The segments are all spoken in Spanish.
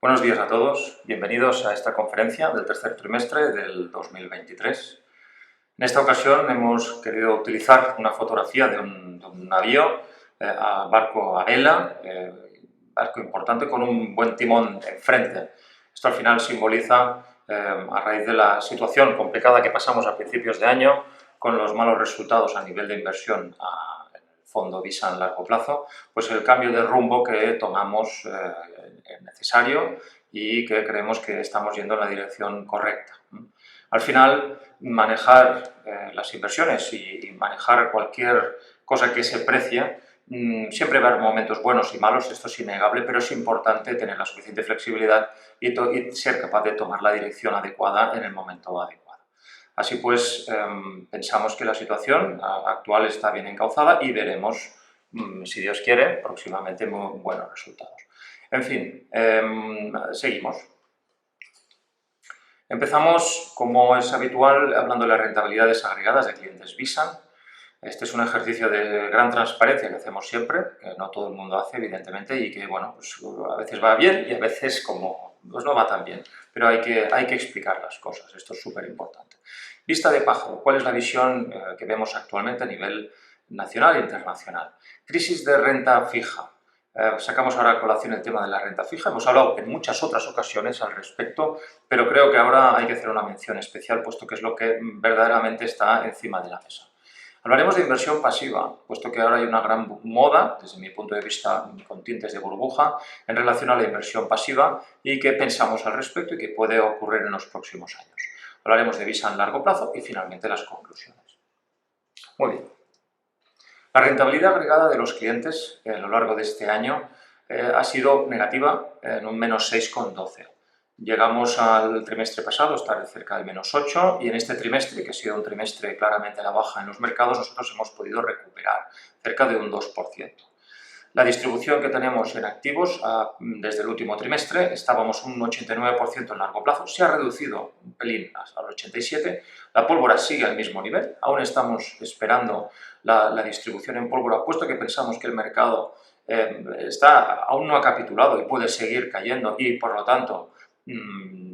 Buenos días a todos, bienvenidos a esta conferencia del tercer trimestre del 2023. En esta ocasión hemos querido utilizar una fotografía de un navío, barco a vela, barco importante con un buen timón enfrente. Esto al final simboliza, a raíz de la situación complicada que pasamos a principios de año, con los malos resultados a nivel de inversión en el fondo Visa en largo plazo, pues el cambio de rumbo que tomamos es necesario y que creemos que estamos yendo en la dirección correcta. Al final, manejar las inversiones y manejar cualquier cosa que se precie, siempre va a haber momentos buenos y malos, esto es innegable, pero es importante tener la suficiente flexibilidad y ser capaz de tomar la dirección adecuada en el momento adecuado. Así pues, pensamos que la situación actual está bien encauzada y veremos, si Dios quiere, próximamente muy buenos resultados. En fin, seguimos. Empezamos, como es habitual, hablando de las rentabilidades agregadas de clientes Visa. Este es un ejercicio de gran transparencia que hacemos siempre, que no todo el mundo hace, evidentemente, y que, bueno, pues a veces va bien y a veces pues no va tan bien. Pero hay que explicar las cosas, esto es súper importante. Vista de pájaro, ¿cuál es la visión que vemos actualmente a nivel nacional e internacional? Crisis de renta fija. Sacamos ahora a colación el tema de la renta fija. Hemos hablado en muchas otras ocasiones al respecto, pero creo que ahora hay que hacer una mención especial, puesto que es lo que verdaderamente está encima de la mesa. Hablaremos de inversión pasiva, puesto que ahora hay una gran moda, desde mi punto de vista con tintes de burbuja, en relación a la inversión pasiva y qué pensamos al respecto y qué puede ocurrir en los próximos años. Hablaremos de Visa en largo plazo y finalmente las conclusiones. Muy bien. La rentabilidad agregada de los clientes a lo largo de este año ha sido negativa en un menos 6,12. Llegamos al trimestre pasado a estar cerca del menos 8 y en este trimestre, que ha sido un trimestre claramente a la baja en los mercados, nosotros hemos podido recuperar cerca de un 2%. La distribución que tenemos en activos desde el último trimestre, estábamos un 89% en largo plazo, se ha reducido un pelín hasta el 87%, la pólvora sigue al mismo nivel, aún estamos esperando la distribución en pólvora, puesto que pensamos que el mercado aún no ha capitulado y puede seguir cayendo y, por lo tanto,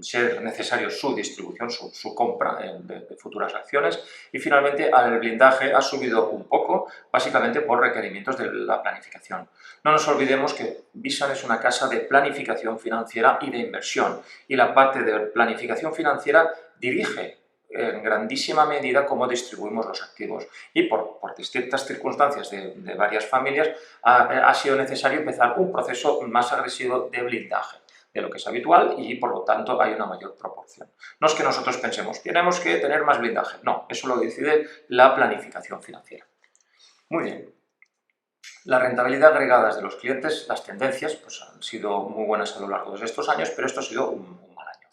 ser necesario su distribución, su compra de futuras acciones. Y finalmente el blindaje ha subido un poco, básicamente por requerimientos de la planificación. No nos olvidemos que Visan es una casa de planificación financiera y de inversión, y la parte de planificación financiera dirige en grandísima medida cómo distribuimos los activos, y por distintas circunstancias de varias familias ha sido necesario empezar un proceso más agresivo de blindaje de lo que es habitual y, por lo tanto, hay una mayor proporción. No es que nosotros pensemos, tenemos que tener más blindaje. No, eso lo decide la planificación financiera. Muy bien. La rentabilidad agregada de los clientes, las tendencias, pues han sido muy buenas a lo largo de estos años, pero esto ha sido un mal año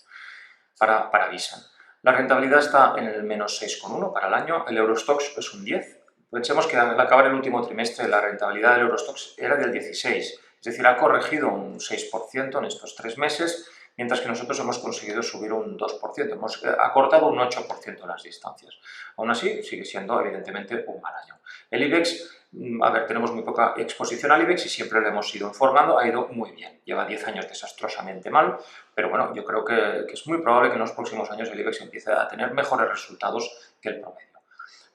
para Visa. La rentabilidad está en el menos 6,1 para el año, el Eurostoxx es un 10. Pensemos que al acabar el último trimestre la rentabilidad del Eurostoxx era del 16, es decir, ha corregido un 6% en estos 3 meses, mientras que nosotros hemos conseguido subir un 2%, hemos acortado un 8% las distancias. Aún así, sigue siendo evidentemente un mal año. El IBEX, a ver, tenemos muy poca exposición al IBEX y siempre lo hemos ido informando, ha ido muy bien. Lleva 10 años desastrosamente mal, pero bueno, yo creo que es muy probable que en los próximos años el IBEX empiece a tener mejores resultados que el promedio.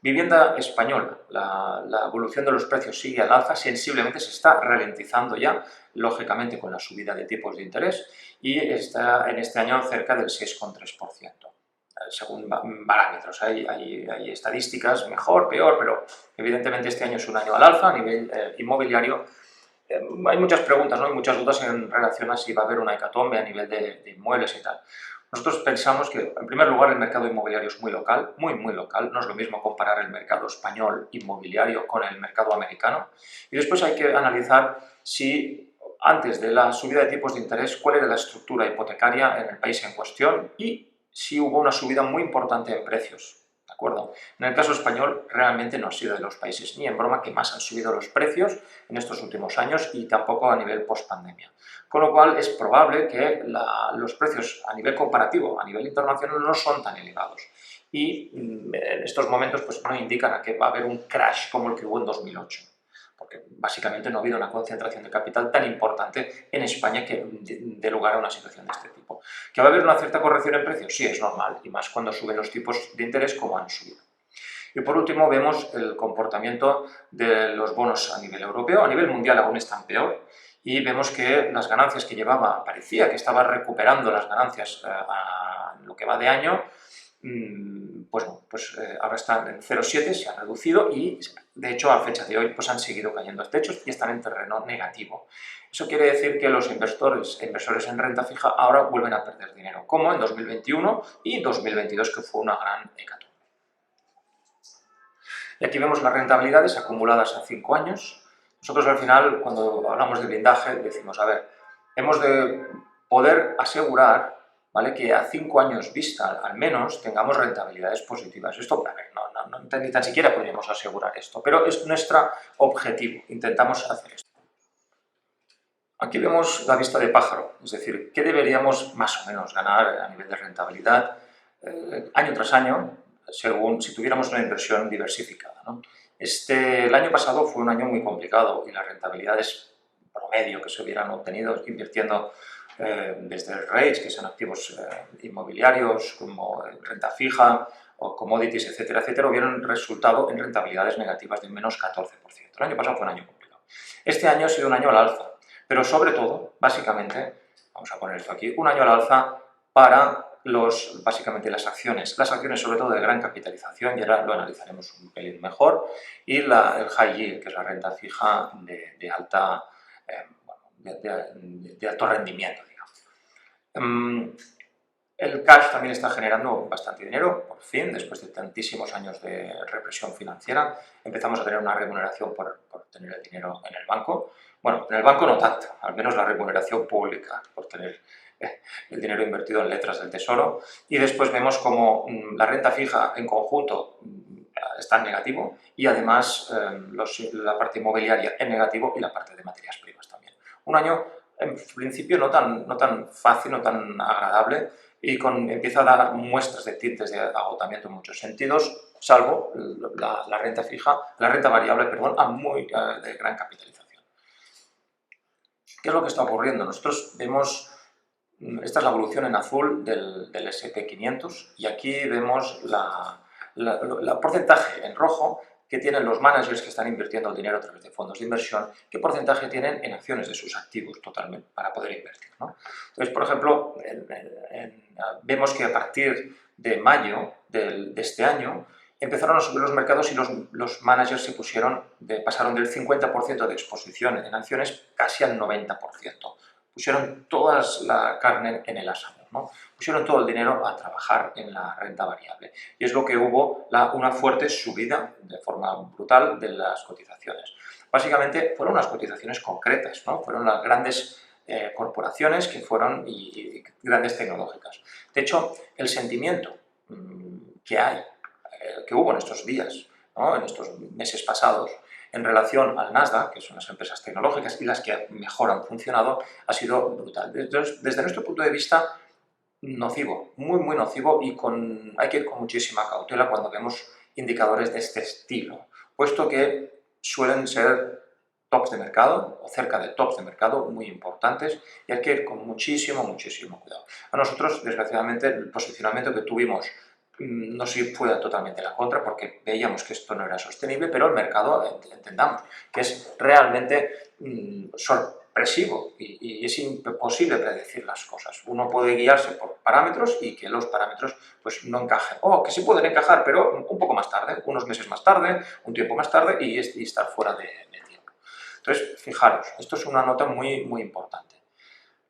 Vivienda española, la evolución de los precios sigue al alza, sensiblemente se está ralentizando ya, lógicamente con la subida de tipos de interés, y está en este año cerca del 6,3%. Según parámetros, hay estadísticas mejor, peor, pero evidentemente este año es un año al alza a nivel inmobiliario. Hay muchas preguntas, ¿no? Hay muchas dudas en relación a si va a haber una hecatombe a nivel de inmuebles y tal. Nosotros pensamos que, en primer lugar, el mercado inmobiliario es muy local, muy local. No es lo mismo comparar el mercado español inmobiliario con el mercado americano. Y después hay que analizar si, antes de la subida de tipos de interés, cuál era la estructura hipotecaria en el país en cuestión y si hubo una subida muy importante en precios. ¿De acuerdo? En el caso español, realmente no ha sido de los países ni en broma que más han subido los precios en estos últimos años y tampoco a nivel post-pandemia. Con lo cual es probable que los precios a nivel comparativo, a nivel internacional, no son tan elevados. Y en estos momentos pues, no indican a que va a haber un crash como el que hubo en 2008. porque básicamente no ha habido una concentración de capital tan importante en España que dé lugar a una situación de este tipo. ¿Que va a haber una cierta corrección en precios? Sí, es normal, y más cuando suben los tipos de interés como han subido. Y por último vemos el comportamiento de los bonos a nivel europeo. A nivel mundial aún están peor, y vemos que las ganancias que llevaba, parecía que estaba recuperando las ganancias a lo que va de año, ahora están en 0,7, se ha reducido, y de hecho a fecha de hoy pues han seguido cayendo a techos y están en terreno negativo. Eso quiere decir que los inversores en renta fija ahora vuelven a perder dinero, como en 2021 y 2022, que fue una gran hecatombe. Y aquí vemos las rentabilidades acumuladas a 5 años. Nosotros al final, cuando hablamos de blindaje, decimos, a ver, hemos de poder asegurar, ¿vale?, que a 5 años vista, al menos, tengamos rentabilidades positivas. Esto, a ver, ni tan siquiera podríamos asegurar esto, pero es nuestro objetivo, intentamos hacer esto. Aquí vemos la vista de pájaro, es decir, qué deberíamos más o menos ganar a nivel de rentabilidad año tras año, según si tuviéramos una inversión diversificada, ¿no? El año pasado fue un año muy complicado, y las rentabilidades promedio que se hubieran obtenido invirtiendo desde REITs, que son activos inmobiliarios, como renta fija o commodities, etcétera, etcétera, hubieran resultado en rentabilidades negativas de menos 14%. El año pasado fue un año complicado. Este año ha sido un año al alza, pero sobre todo, básicamente, vamos a poner esto aquí, un año al alza para básicamente las acciones sobre todo de gran capitalización, y ahora lo analizaremos un pelín mejor, y el high yield, que es la renta fija de alto rendimiento, digamos. El cash también está generando bastante dinero, por fin, después de tantísimos años de represión financiera. Empezamos a tener una remuneración por tener el dinero en el banco. Bueno, en el banco no tanto, al menos la remuneración pública por tener el dinero invertido en letras del Tesoro. Y después vemos como la renta fija en conjunto está en negativo, y además la parte inmobiliaria en negativo, y la parte de materias primas también. Un año, en principio, no tan fácil, no tan agradable, y empieza a dar muestras de tintes de agotamiento en muchos sentidos, salvo la renta variable, perdón, de gran capitalización. ¿Qué es lo que está ocurriendo? Nosotros vemos, esta es la evolución en azul del S&P 500, y aquí vemos el porcentaje en rojo que tienen los managers que están invirtiendo el dinero a través de fondos de inversión, qué porcentaje tienen en acciones de sus activos totalmente para poder invertir, ¿no? Entonces, por ejemplo, vemos que a partir de mayo de este año empezaron a subir los mercados, y los managers pasaron del 50% de exposición en acciones casi al 90%. Pusieron toda la carne en el asador, ¿no? Pusieron todo el dinero a trabajar en la renta variable. Y es lo que hubo una fuerte subida de forma brutal de las cotizaciones. Básicamente fueron unas cotizaciones concretas, ¿no? Fueron las grandes corporaciones y grandes tecnológicas. De hecho, el sentimiento que hubo en estos días, ¿no?, en estos meses pasados, en relación al Nasdaq, que son las empresas tecnológicas y las que mejor han funcionado, ha sido brutal. Desde nuestro punto de vista, nocivo, muy, muy nocivo, y hay que ir con muchísima cautela cuando vemos indicadores de este estilo, puesto que suelen ser tops de mercado, o cerca de tops de mercado, muy importantes, y hay que ir con muchísimo, muchísimo cuidado. A nosotros, desgraciadamente, el posicionamiento que tuvimos no fue totalmente la contra, porque veíamos que esto no era sostenible, pero el mercado, entendamos, que es realmente sorpresivo, y es imposible predecir las cosas. Uno puede guiarse por parámetros y que los parámetros pues no encajen, o que sí pueden encajar, pero un poco más tarde, unos meses más tarde, un tiempo más tarde, y estar fuera de tiempo. Entonces, fijaros, esto es una nota muy, muy importante.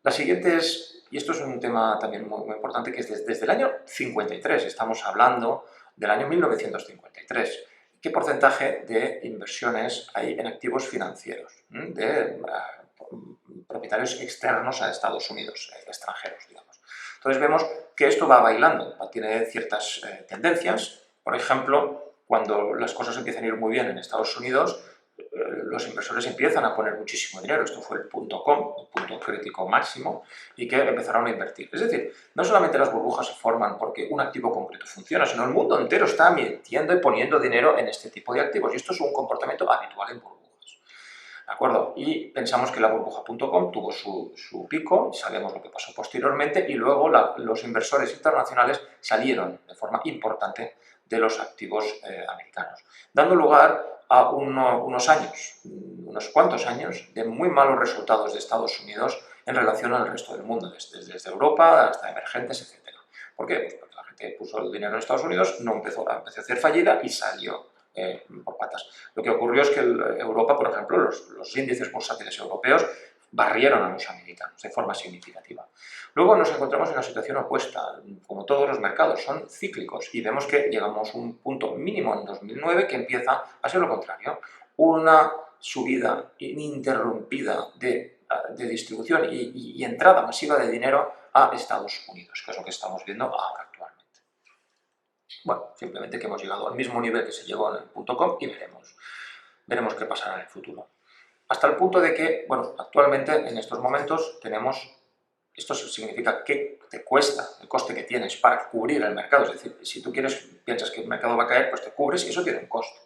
La siguiente es, y esto es un tema también muy, muy importante, que es desde el año 53, estamos hablando del año 1953. ¿Qué porcentaje de inversiones hay en activos financieros de propietarios externos a Estados Unidos, extranjeros, digamos? Entonces vemos que esto va bailando, tiene ciertas tendencias. Por ejemplo, cuando las cosas empiezan a ir muy bien en Estados Unidos, los inversores empiezan a poner muchísimo dinero. Esto fue el .com, el punto crítico máximo, y que empezaron a invertir. Es decir, no solamente las burbujas se forman porque un activo concreto funciona, sino el mundo entero está metiendo y poniendo dinero en este tipo de activos, y esto es un comportamiento habitual en burbujas. ¿De acuerdo? Y pensamos que la burbuja.com tuvo su pico, sabemos lo que pasó posteriormente, y luego los inversores internacionales salieron de forma importante de los activos americanos, dando lugar a unos años, unos cuantos años, de muy malos resultados de Estados Unidos en relación al resto del mundo, desde Europa hasta emergentes, etc. ¿Por qué? Pues porque la gente puso el dinero en Estados Unidos, no empezó a hacer fallida y salió por patas. Lo que ocurrió es que Europa, por ejemplo, los índices bursátiles europeos barrieron a los americanos de forma significativa. Luego nos encontramos en una situación opuesta. Como todos los mercados son cíclicos y vemos que llegamos a un punto mínimo en 2009 que empieza a ser lo contrario. Una subida ininterrumpida de distribución y entrada masiva de dinero a Estados Unidos, que es lo que estamos viendo ahora actualmente. Bueno, simplemente que hemos llegado al mismo nivel que se llegó en el .com y veremos qué pasará en el futuro. Hasta el punto de que, bueno, actualmente en estos momentos tenemos, esto significa que te cuesta, el coste que tienes para cubrir el mercado, es decir, si tú piensas que el mercado va a caer, pues te cubres y eso tiene un costo.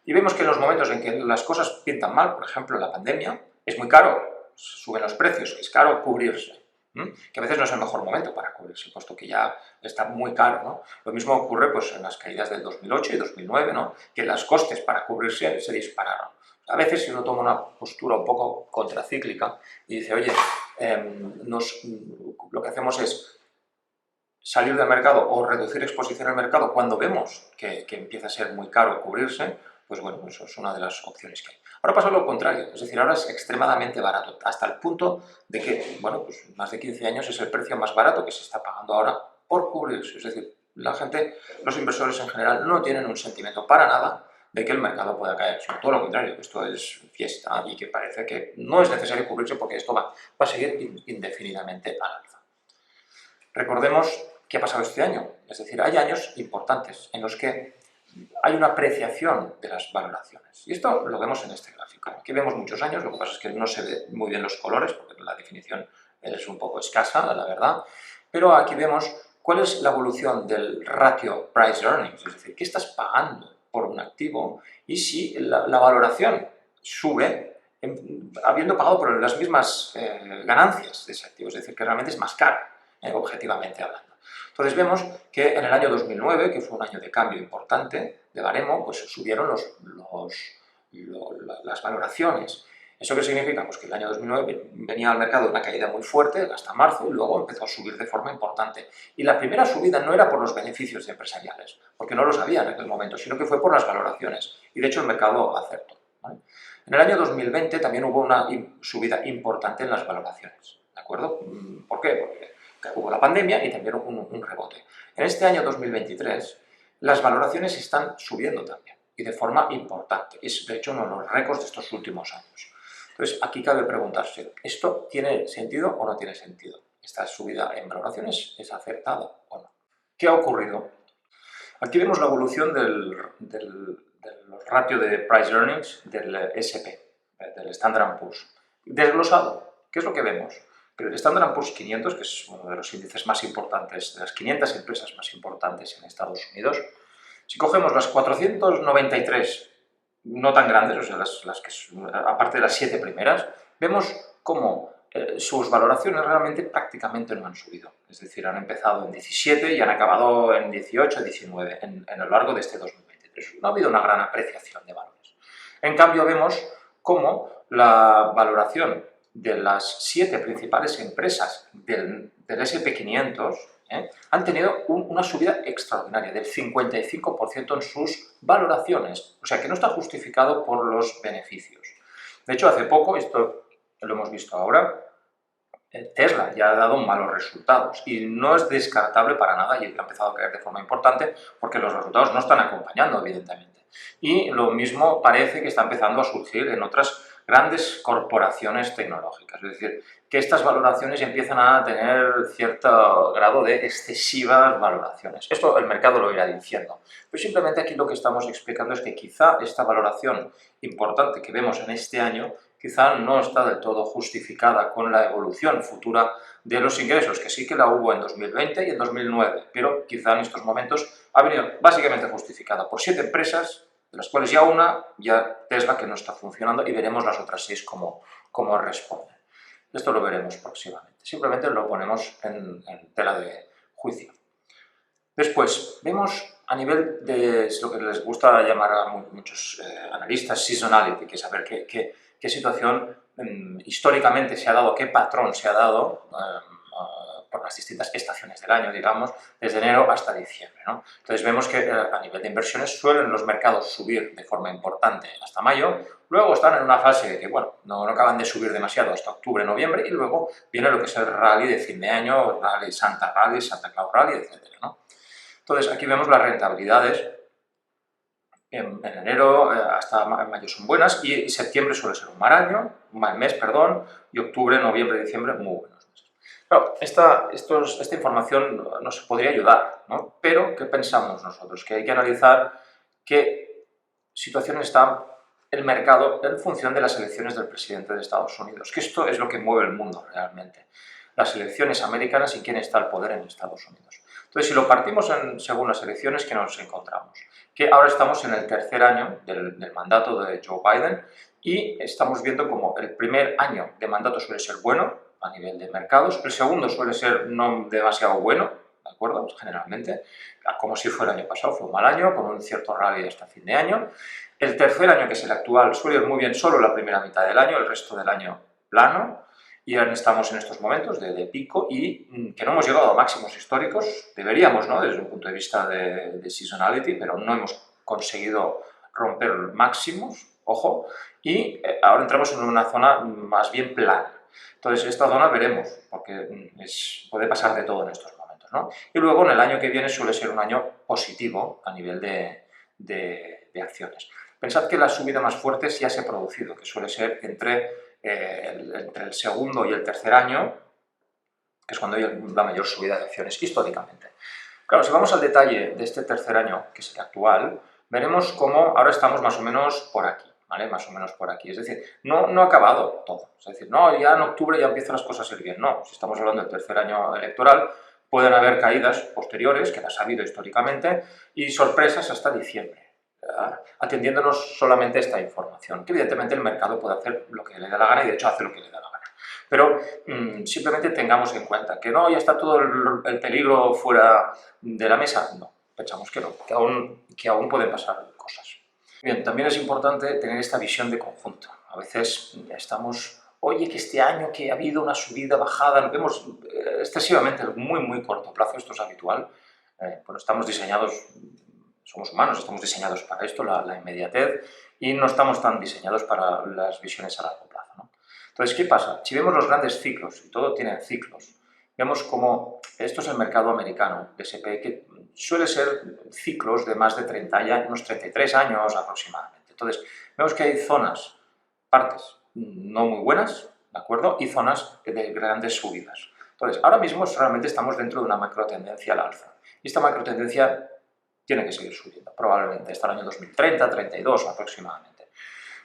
Y vemos que en los momentos en que las cosas pintan mal, por ejemplo la pandemia, es muy caro, suben los precios, es caro cubrirse. Que a veces no es el mejor momento para cubrirse, puesto que ya está muy caro, ¿no? Lo mismo ocurre pues, en las caídas del 2008 y 2009, ¿no? Que los costes para cubrirse se dispararon. A veces si uno toma una postura un poco contracíclica y dice, oye, lo que hacemos es salir del mercado o reducir exposición al mercado cuando vemos que empieza a ser muy caro cubrirse, pues bueno, eso es una de las opciones que hay. Ahora pasa lo contrario, es decir, ahora es extremadamente barato, hasta el punto de que, bueno, pues más de 15 años es el precio más barato que se está pagando ahora por cubrirse. Es decir, la gente, los inversores en general, no tienen un sentimiento para nada de que el mercado pueda caer, sino todo lo contrario, que esto es fiesta y que parece que no es necesario cubrirse porque esto va a seguir indefinidamente al alza. Recordemos qué ha pasado este año, es decir, hay años importantes en los que hay una apreciación de las valoraciones. Y esto lo vemos en este gráfico. Aquí vemos muchos años, lo que pasa es que no se ve muy bien los colores, porque la definición es un poco escasa, la verdad. Pero aquí vemos cuál es la evolución del ratio price-earnings, es decir, qué estás pagando por un activo y si la valoración sube habiendo pagado por las mismas ganancias de ese activo, es decir, que realmente es más caro, objetivamente hablando. Entonces vemos que en el año 2009, que fue un año de cambio importante de baremo, pues subieron las valoraciones. ¿Eso qué significa? Pues que el año 2009 venía al mercado una caída muy fuerte hasta marzo y luego empezó a subir de forma importante. Y la primera subida no era por los beneficios empresariales, porque no los había en aquel momento, sino que fue por las valoraciones. Y de hecho el mercado acertó, ¿vale? En el año 2020 también hubo una subida importante en las valoraciones, ¿de acuerdo? ¿Por qué? Porque hubo la pandemia y también un rebote. En este año 2023 las valoraciones están subiendo también y de forma importante. Es de hecho uno de los récords de estos últimos años. Entonces aquí cabe preguntarse, ¿esto tiene sentido o no tiene sentido? ¿Esta subida en valoraciones es acertada o no? ¿Qué ha ocurrido? Aquí vemos la evolución del ratio de price earnings del S&P, del Standard & Poor's. Desglosado, ¿qué es lo que vemos? Que el Standard & Poor's 500, que es uno de los índices más importantes, de las 500 empresas más importantes en Estados Unidos, si cogemos las 493 no tan grandes, o sea, las que aparte de las 7 primeras, vemos cómo sus valoraciones realmente prácticamente no han subido. Es decir, han empezado en 17 y han acabado en 18, 19 en lo largo de este 2023. No ha habido una gran apreciación de valores. En cambio, vemos cómo la valoración de las 7 principales empresas del S&P 500 han tenido una subida extraordinaria del 55% en sus valoraciones, o sea que no está justificado por los beneficios. De hecho, hace poco, esto lo hemos visto ahora, Tesla ya ha dado malos resultados y no es descartable para nada y ha empezado a caer de forma importante porque los resultados no están acompañando, evidentemente. Y lo mismo parece que está empezando a surgir en otras grandes corporaciones tecnológicas, es decir, que estas valoraciones empiezan a tener cierto grado de excesivas valoraciones. Esto el mercado lo irá diciendo, pero simplemente aquí lo que estamos explicando es que quizá esta valoración importante que vemos en este año quizá no está del todo justificada con la evolución futura de los ingresos, que sí que la hubo en 2020 y en 2009, pero quizá en estos momentos ha venido básicamente justificada por 7 empresas de las cuales ya una, ya Tesla, que no está funcionando, y veremos las otras 6 cómo responden. Esto lo veremos próximamente. Simplemente lo ponemos en tela de juicio. Después, vemos a nivel de lo que les gusta llamar a muchos analistas seasonality, que es saber qué situación históricamente se ha dado, qué patrón se ha dado por las distintas estaciones del año, digamos, desde enero hasta diciembre, ¿no? Entonces vemos que a nivel de inversiones suelen los mercados subir de forma importante hasta mayo, luego están en una fase que, bueno, no acaban de subir demasiado hasta octubre, noviembre, y luego viene lo que es el rally de fin de año, Santa Claus Rally, etcétera, ¿no? Entonces aquí vemos las rentabilidades. En enero hasta mayo son buenas y septiembre suele ser un mal mes, y octubre, noviembre, diciembre muy buenos meses. Claro, esta información nos podría ayudar, ¿no? Pero ¿qué pensamos nosotros? Que hay que analizar qué situación está el mercado en función de las elecciones del presidente de Estados Unidos, que esto es lo que mueve el mundo realmente. Las elecciones americanas y quién está al poder en Estados Unidos. Entonces, si lo partimos según las elecciones, ¿qué nos encontramos? Que ahora estamos en el tercer año del mandato de Joe Biden y estamos viendo como el primer año de mandato suele ser bueno a nivel de mercados, el segundo suele ser no demasiado bueno, ¿de acuerdo? Generalmente, como si fuera el año pasado, fue un mal año, con un cierto rally hasta fin de año. El tercer año, que es el actual, suele ir muy bien solo la primera mitad del año, el resto del año plano. Y ahora estamos en estos momentos de pico y que no hemos llegado a máximos históricos, deberíamos, ¿no? Desde un punto de vista de seasonality, pero no hemos conseguido romper máximos, ojo, y ahora entramos en una zona más bien plana. Entonces, esta zona veremos, porque puede pasar de todo en estos momentos, ¿no? Y luego, en el año que viene, suele ser un año positivo a nivel de acciones. Pensad que la subida más fuerte ya se ha producido, que suele ser entre el segundo y el tercer año, que es cuando hay la mayor subida de acciones históricamente. Claro, si vamos al detalle de este tercer año, que es el actual, veremos cómo ahora estamos más o menos por aquí, ¿vale? Más o menos por aquí. Es decir, no ha acabado todo. Es decir, no, ya en octubre ya empiezan las cosas a ir bien. No, si estamos hablando del tercer año electoral, pueden haber caídas posteriores, que las ha habido históricamente, y sorpresas hasta diciembre, atendiéndonos solamente a esta información, que evidentemente el mercado puede hacer lo que le da la gana y de hecho hace lo que le da la gana. Pero simplemente tengamos en cuenta que no, ya está todo el peligro fuera de la mesa. No, pensamos que no, que aún pueden pasar cosas. Bien, también es importante tener esta visión de conjunto. A veces estamos, oye, que este año que ha habido una subida, bajada, nos vemos excesivamente, muy corto plazo, esto es habitual. Bueno, estamos diseñados, somos humanos, estamos diseñados para esto, la inmediatez, y no estamos tan diseñados para las visiones a largo plazo, ¿no? Entonces, ¿qué pasa? Si vemos los grandes ciclos, y todo tiene ciclos, vemos como esto es el mercado americano, el S&P, que suele ser ciclos de más de 30 años, unos 33 años aproximadamente. Entonces, vemos que hay zonas, partes no muy buenas, ¿de acuerdo? Y zonas de grandes subidas. Entonces, ahora mismo realmente estamos dentro de una macro tendencia al alza. Y esta macro tendencia tiene que seguir subiendo, probablemente hasta el año 2030, 32 aproximadamente.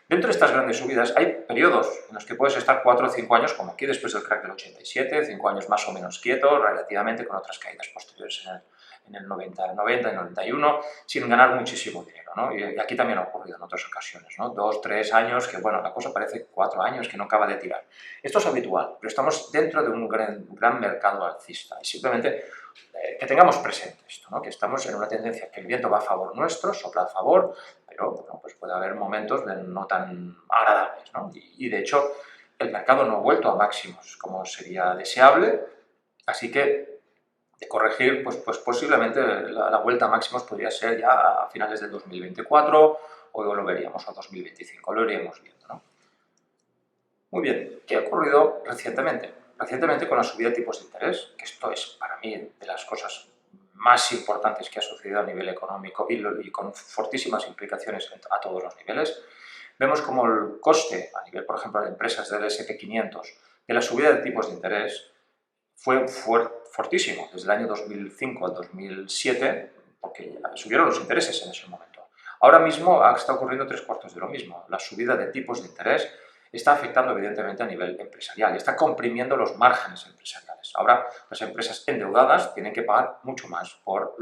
Dentro de estas grandes subidas hay periodos en los que puedes estar 4 o 5 años, como aquí después del crack del 87, 5 años más o menos quieto, relativamente con otras caídas posteriores en el 90 y 91, sin ganar muchísimo dinero, ¿no? Y aquí también ha ocurrido en otras ocasiones, ¿no? 2, 3 años, que bueno, la cosa parece 4 años que no acaba de tirar. Esto es habitual, pero estamos dentro de un gran mercado alcista y simplemente que tengamos presente esto, ¿no? Que estamos en una tendencia que el viento va a favor nuestro, sopla a favor, pero bueno, pues puede haber momentos no tan agradables, ¿no? Y de hecho el mercado no ha vuelto a máximos como sería deseable, así que de corregir, pues posiblemente la vuelta a máximos podría ser ya a finales del 2024 o lo veríamos a 2025, lo iríamos viendo, ¿no? Muy bien, ¿qué ha ocurrido recientemente? Recientemente con la subida de tipos de interés, que esto es para mí de las cosas más importantes que ha sucedido a nivel económico y con fortísimas implicaciones a todos los niveles, vemos como el coste a nivel, por ejemplo, de empresas del S&P 500 de la subida de tipos de interés fue fortísimo desde el año 2005 al 2007, porque subieron los intereses en ese momento. Ahora mismo está ocurriendo 3/4 de lo mismo. La subida de tipos de interés está afectando evidentemente a nivel empresarial y está comprimiendo los márgenes empresariales. Ahora las empresas endeudadas tienen que pagar mucho más por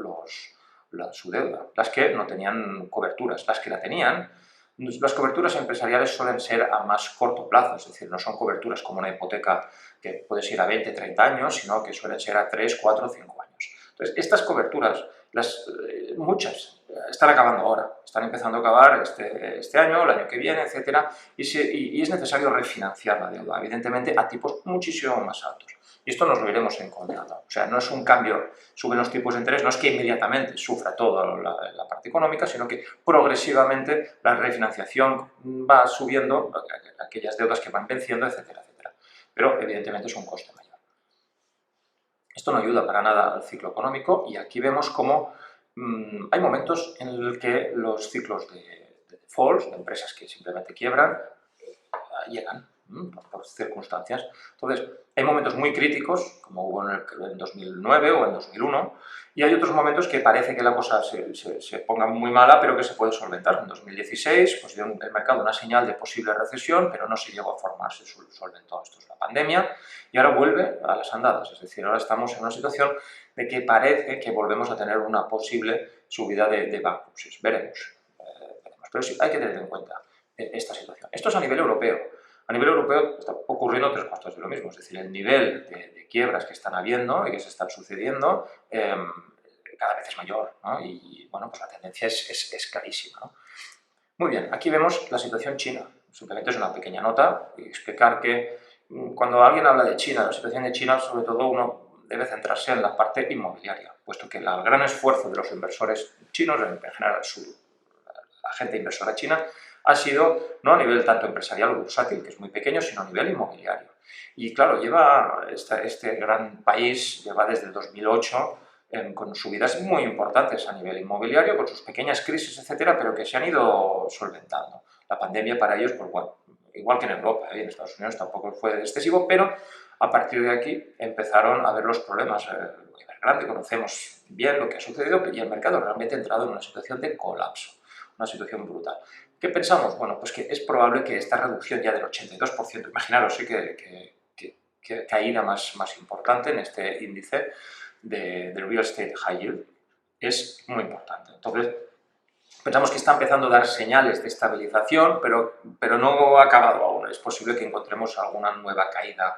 su deuda, las que no tenían coberturas. Las que la tenían, las coberturas empresariales suelen ser a más corto plazo, es decir, no son coberturas como una hipoteca que puedes ir a 20, 30 años, sino que suelen ser a 3, 4, 5 años. Entonces, estas coberturas, muchas, están acabando ahora, están empezando a acabar este año, el año que viene, etcétera, y es necesario refinanciar la deuda, evidentemente a tipos muchísimo más altos. Y esto nos lo iremos encontrando. O sea, no es un cambio, suben los tipos de interés, no es que inmediatamente sufra toda la parte económica, sino que progresivamente la refinanciación va subiendo, aquellas deudas que van venciendo, etcétera, etcétera. Pero evidentemente es un coste mayor. Esto no ayuda para nada al ciclo económico y aquí vemos cómo hay momentos en los que los ciclos de defaults, de empresas que simplemente quiebran, llegan por circunstancias. Entonces, hay momentos muy críticos, como hubo en 2009 o en 2001, y hay otros momentos que parece que la cosa se ponga muy mala, pero que se puede solventar. En 2016 pues dio el mercado una señal de posible recesión, pero no se llegó a formar, se solventó. Esto es la pandemia, y ahora vuelve a las andadas. Es decir, ahora estamos en una situación de que parece que volvemos a tener una posible subida de bankruptcies. Veremos. Pero sí hay que tener en cuenta esta situación. Esto es a nivel europeo. A nivel europeo está ocurriendo tres cuartos de lo mismo, es decir, el nivel de quiebras que están habiendo y que se están sucediendo cada vez es mayor, ¿no? Y bueno, pues la tendencia es clarísima, ¿no? Muy bien, aquí vemos la situación china. Simplemente es una pequeña nota y explicar que cuando alguien habla de China, la situación de China, sobre todo uno debe centrarse en la parte inmobiliaria, puesto que el gran esfuerzo de los inversores chinos, en general la gente inversora china, ha sido no a nivel tanto empresarial o bursátil, que es muy pequeño, sino a nivel inmobiliario. Y claro, este gran país lleva desde el 2008 con subidas muy importantes a nivel inmobiliario, con sus pequeñas crisis, etcétera, pero que se han ido solventando. La pandemia para ellos, pues bueno, igual que en Europa, en Estados Unidos tampoco fue excesivo, pero a partir de aquí empezaron a ver los problemas. Grande, conocemos bien lo que ha sucedido y el mercado realmente ha entrado en una situación de colapso, una situación brutal. ¿Qué pensamos? Bueno, pues que es probable que esta reducción ya del 82%, imaginaros que caída más importante en este índice de Real Estate High Yield, es muy importante. Entonces, pensamos que está empezando a dar señales de estabilización, pero no ha acabado aún. Es posible que encontremos alguna nueva caída,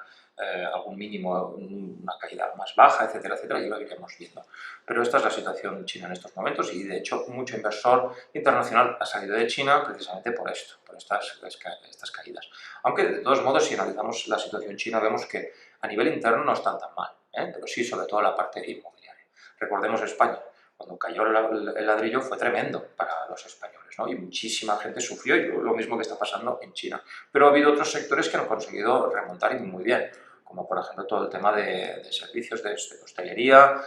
algún mínimo, una caída más baja, etcétera, etcétera, y lo iremos viendo. Pero esta es la situación china en estos momentos y, de hecho, mucho inversor internacional ha salido de China precisamente por esto, por estas caídas. Aunque, de todos modos, si analizamos la situación china, vemos que a nivel interno no están tan mal, pero sí, sobre todo la parte inmobiliaria. Recordemos España. Cuando cayó el ladrillo fue tremendo para los españoles, ¿no? Y muchísima gente sufrió, y lo mismo que está pasando en China. Pero ha habido otros sectores que han conseguido remontar y muy bien, como por ejemplo todo el tema de servicios de hostelería,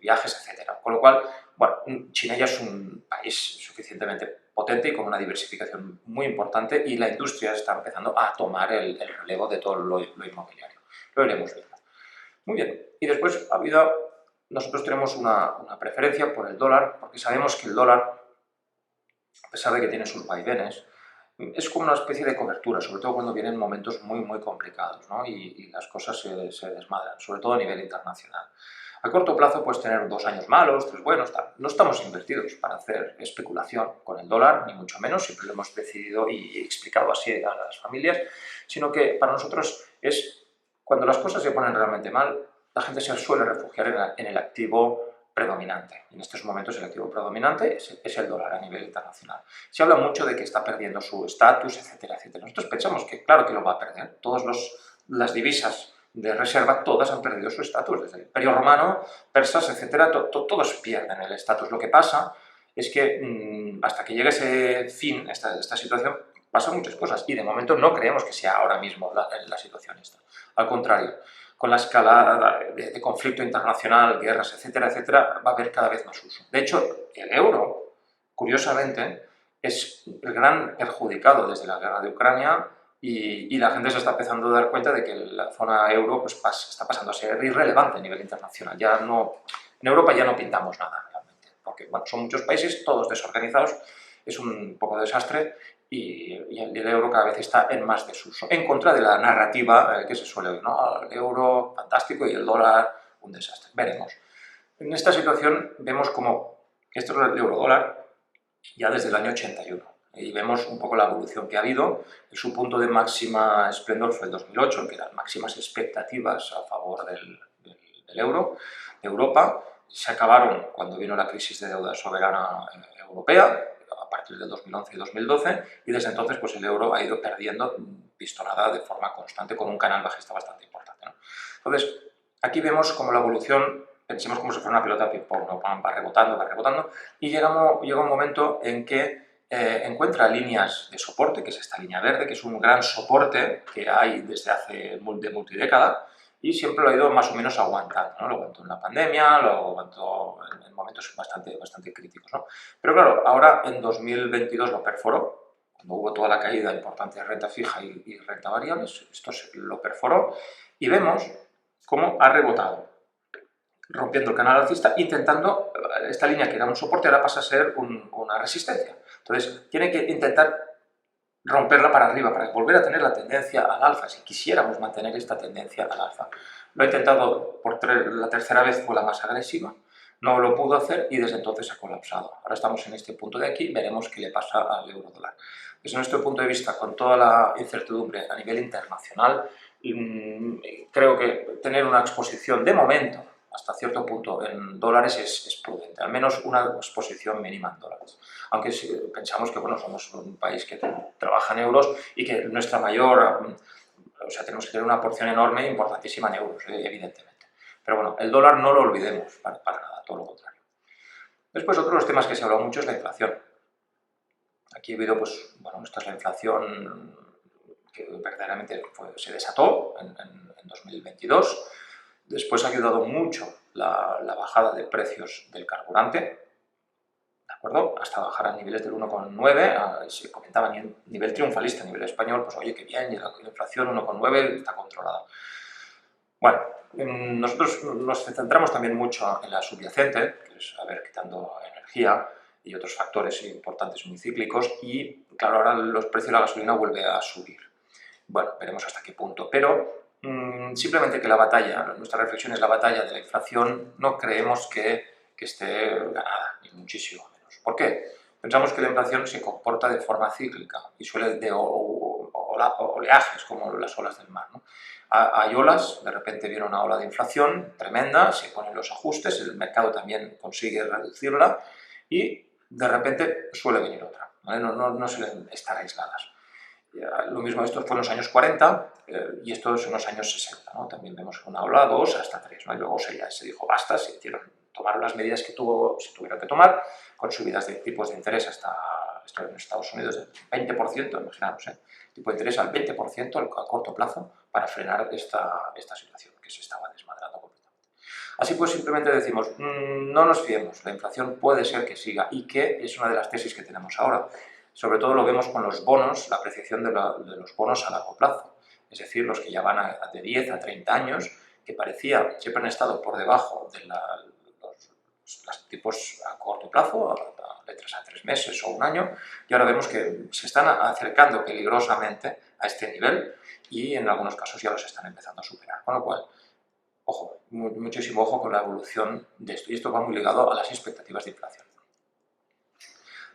viajes, etcétera. Con lo cual, bueno, China ya es un país suficientemente potente y con una diversificación muy importante, y la industria está empezando a tomar el relevo de todo lo inmobiliario. Lo iremos viendo. Muy bien, y después nosotros tenemos una preferencia por el dólar, porque sabemos que el dólar, a pesar de que tiene sus vaivenes, es como una especie de cobertura, sobre todo cuando vienen momentos muy, muy complicados, ¿no? y las cosas se desmadran, sobre todo a nivel internacional. A corto plazo puedes tener 2 años malos, 3 buenos, tal. No estamos invertidos para hacer especulación con el dólar, ni mucho menos, siempre lo hemos decidido y explicado así a las familias, sino que para nosotros es cuando las cosas se ponen realmente mal, la gente se suele refugiar en el activo predominante. En estos momentos el activo predominante es el dólar a nivel internacional. Se habla mucho de que está perdiendo su estatus, etcétera, etcétera. Nosotros pensamos que claro que lo va a perder. Todas las divisas de reserva, todas han perdido su estatus. Desde el Imperio Romano, persas, etcétera, todos pierden el estatus. Lo que pasa es que hasta que llegue ese fin, esta situación, pasan muchas cosas. Y de momento no creemos que sea ahora mismo la situación esta. Al contrario, con la escalada de conflicto internacional, guerras, etcétera, etcétera, va a haber cada vez más uso. De hecho, el euro, curiosamente, es el gran perjudicado desde la guerra de Ucrania, y la gente se está empezando a dar cuenta de que la zona euro pues, está pasando a ser irrelevante a nivel internacional. En Europa ya no pintamos nada realmente, porque bueno, son muchos países, todos desorganizados, es un poco de desastre, y el euro cada vez está en más desuso, en contra de la narrativa que se suele oír, ¿no? El euro fantástico y el dólar un desastre. Veremos. En esta situación vemos como Esto es el euro dólar ya desde el año 81. Y vemos un poco la evolución que ha habido. Su punto de máxima esplendor fue el 2008, que eran máximas expectativas a favor del euro, de Europa. Se acabaron cuando vino la crisis de deuda soberana europea, a partir del 2011 y 2012, y desde entonces pues, el euro ha ido perdiendo pistonada de forma constante con un canal bajista bastante importante, ¿no? Entonces, aquí vemos como la evolución, pensemos como si fuera una pelota de ping-pong, ¿no? Va rebotando, y llega un momento en que encuentra líneas de soporte, que es esta línea verde, que es un gran soporte que hay desde hace multidécada, y siempre lo ha ido más o menos aguantando, ¿no? Lo aguantó en la pandemia, lo aguantó en momentos bastante críticos, ¿no? Pero claro, ahora en 2022 lo perforó, cuando hubo toda la caída importante de renta fija y renta variable, esto lo perforó, y vemos cómo ha rebotado, rompiendo el canal alcista, intentando, esta línea que era un soporte ahora pasa a ser una resistencia. Entonces, tiene que intentar romperla para arriba, para volver a tener la tendencia al alza, si quisiéramos mantener esta tendencia al alza. Lo ha intentado la tercera vez, fue la más agresiva, no lo pudo hacer y desde entonces ha colapsado. Ahora estamos en este punto de aquí, veremos qué le pasa al euro dólar. Desde nuestro punto de vista, con toda la incertidumbre a nivel internacional, creo que tener una exposición de momento hasta cierto punto en dólares es prudente, al menos una exposición mínima en dólares. Aunque si pensamos que bueno, somos un país que trabaja en euros y que nuestra mayor, o sea, tenemos que tener una porción enorme e importantísima en euros, evidentemente. Pero bueno, el dólar no lo olvidemos para nada, todo lo contrario. Después, otro de los temas que se ha hablado mucho es la inflación. Aquí he habido, pues, bueno, esta es la inflación que verdaderamente se desató en 2022. Después ha ayudado mucho la bajada de precios del carburante, ¿de acuerdo? Hasta bajar a niveles del 1,9, se comentaba a nivel triunfalista, a nivel español, pues oye, qué bien, y la inflación 1,9 está controlada. Bueno, nosotros nos centramos también mucho en la subyacente, que es, a ver, quitando energía y otros factores importantes muy cíclicos, y claro, ahora los precios de la gasolina vuelven a subir. Bueno, veremos hasta qué punto, pero simplemente que la batalla, nuestra reflexión es la batalla de la inflación, no creemos que esté ganada, ni muchísimo menos. ¿Por qué? Pensamos que la inflación se comporta de forma cíclica y suele de oleajes, como las olas del mar, ¿no? Hay olas, de repente viene una ola de inflación tremenda, se ponen los ajustes, el mercado también consigue reducirla y de repente suele venir otra, ¿vale? No suelen estar aisladas. Lo mismo, esto fue en los años 40 y esto es en los años 60, ¿no? También vemos una ola, dos, hasta tres, ¿no? Y luego se dijo basta, tomaron las medidas que se tuvieron que tomar, con subidas de tipos de interés hasta, esto en Estados Unidos, del 20%, imaginaros, tipo de interés al 20% a corto plazo para frenar esta situación que se estaba desmadrando completamente. Así pues, simplemente decimos, no nos fiemos, la inflación puede ser que siga y que es una de las tesis que tenemos ahora. Sobre todo lo vemos con los bonos, la apreciación de los bonos a largo plazo, es decir, los que ya van de 10 a 30 años, que parecía, siempre han estado por debajo de los tipos a corto plazo, a letras a 3 meses o un año, y ahora vemos que se están acercando peligrosamente a este nivel y en algunos casos ya los están empezando a superar. Con lo cual, ojo, muchísimo ojo con la evolución de esto, y esto va muy ligado a las expectativas de inflación.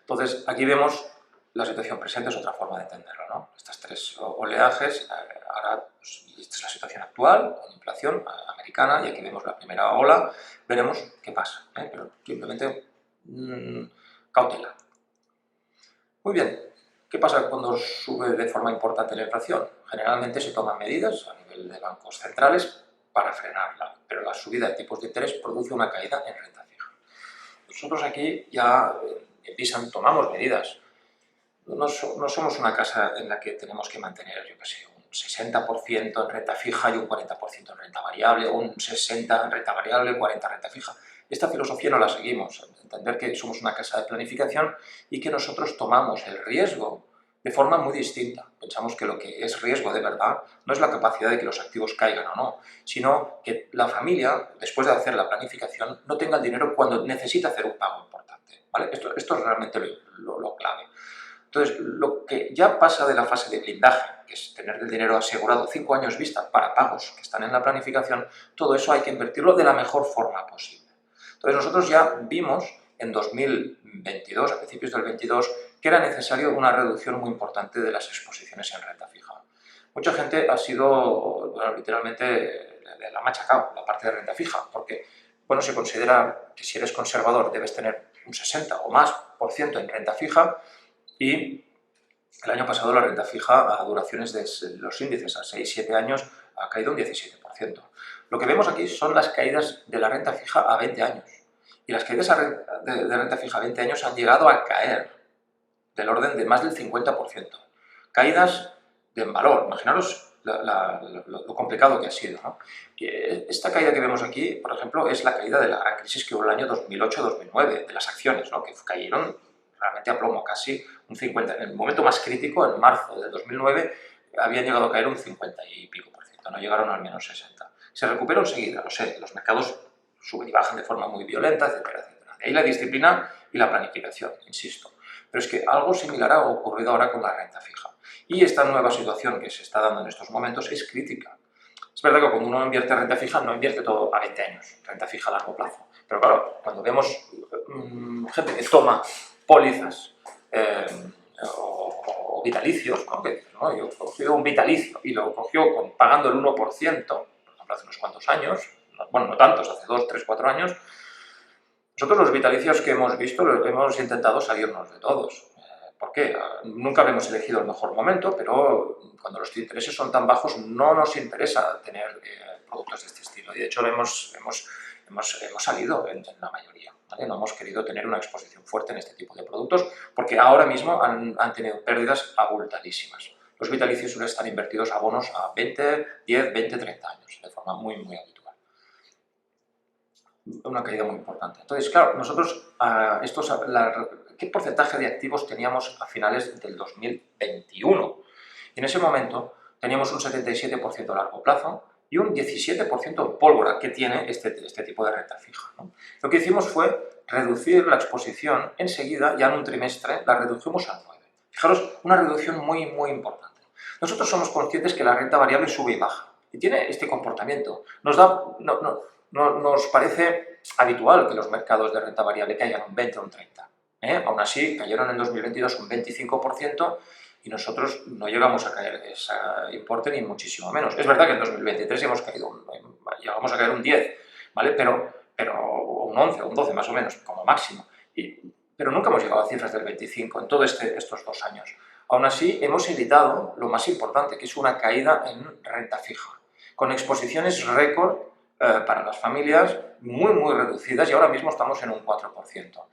Entonces, aquí vemos la situación presente, es otra forma de entenderlo, ¿no? Estos tres oleajes, ahora pues, esta es la situación actual, con inflación americana, y aquí vemos la primera ola, veremos qué pasa, pero simplemente cautela. Muy bien, ¿qué pasa cuando sube de forma importante la inflación? Generalmente se toman medidas a nivel de bancos centrales para frenarla, pero la subida de tipos de interés produce una caída en renta fija. Nosotros aquí ya en Visan tomamos medidas. No somos una casa en la que tenemos que mantener, yo qué sé, un 60% en renta fija y un 40% en renta variable, o un 60% en renta variable y 40% en renta fija. Esta filosofía no la seguimos, entender que somos una casa de planificación y que nosotros tomamos el riesgo de forma muy distinta. Pensamos que lo que es riesgo de verdad no es la capacidad de que los activos caigan o no, sino que la familia, después de hacer la planificación, no tenga el dinero cuando necesita hacer un pago importante, ¿vale? Esto es realmente lo clave. Entonces, lo que ya pasa de la fase de blindaje, que es tener el dinero asegurado 5 años vista para pagos que están en la planificación, todo eso hay que invertirlo de la mejor forma posible. Entonces, nosotros ya vimos en 2022, a principios del 22, que era necesario una reducción muy importante de las exposiciones en renta fija. Mucha gente ha sido, bueno, literalmente, la ha machacado la parte de renta fija, porque bueno, se considera que si eres conservador debes tener un 60 o más por ciento en renta fija, y el año pasado la renta fija a duraciones de los índices a 6-7 años ha caído un 17%. Lo que vemos aquí son las caídas de la renta fija a 20 años. Y las caídas de renta fija a 20 años han llegado a caer del orden de más del 50%. Caídas de valor. Imaginaros lo complicado que ha sido, ¿no? Y esta caída que vemos aquí, por ejemplo, es la caída de la gran crisis que hubo el año 2008-2009, de las acciones, ¿no? Que cayeron realmente a plomo, casi un 50%. En el momento más crítico, en marzo de 2009, habían llegado a caer un 50 y pico por ciento, no llegaron al menos 60. Se recuperó enseguida, lo sé, los mercados suben y bajan de forma muy violenta, etcétera, etcétera. De ahí la disciplina y la planificación, insisto. Pero es que algo similar ha ocurrido ahora con la renta fija. Y esta nueva situación que se está dando en estos momentos es crítica. Es verdad que cuando uno invierte renta fija, no invierte todo a 20 años, renta fija a largo plazo. Pero claro, cuando vemos gente que toma pólizas o vitalicios, ¿no? Que, ¿no? Yo cogió un vitalicio y lo cogió pagando el 1%, por ejemplo, hace unos cuantos años, bueno, no tantos, hace 2, 3, 4 años. Nosotros los vitalicios que hemos visto hemos intentado salirnos de todos. ¿Por qué? Nunca habíamos elegido el mejor momento, pero cuando los intereses son tan bajos no nos interesa tener productos de este estilo. Y de hecho hemos salido en la mayoría, ¿vale? No hemos querido tener una exposición fuerte en este tipo de productos porque ahora mismo han tenido pérdidas abultadísimas. Los vitalicios suelen estar invertidos a bonos a 20, 10, 20, 30 años, de forma muy, muy habitual. Una caída muy importante. Entonces, claro, nosotros, ¿qué porcentaje de activos teníamos a finales del 2021? Y en ese momento teníamos un 77% a largo plazo y un 17% en pólvora que tiene este tipo de renta fija, ¿no? Lo que hicimos fue reducir la exposición enseguida, ya en un trimestre la redujimos al 9%. Fijaros, una reducción muy, muy importante. Nosotros somos conscientes que la renta variable sube y baja y tiene este comportamiento. Nos parece habitual que los mercados de renta variable caigan un 20 o un 30. Aún así, cayeron en 2022 un 25% y nosotros no llegamos a caer ese importe ni muchísimo menos. Es verdad que en 2023 llegamos a caer un 10, ¿vale? Pero un 11 o un 12 más o menos, como máximo. Pero nunca hemos llegado a cifras del 25 en todos estos 2 años. Aún así, hemos evitado lo más importante, que es una caída en renta fija, con exposiciones récord para las familias muy, muy reducidas y ahora mismo estamos en un 4%.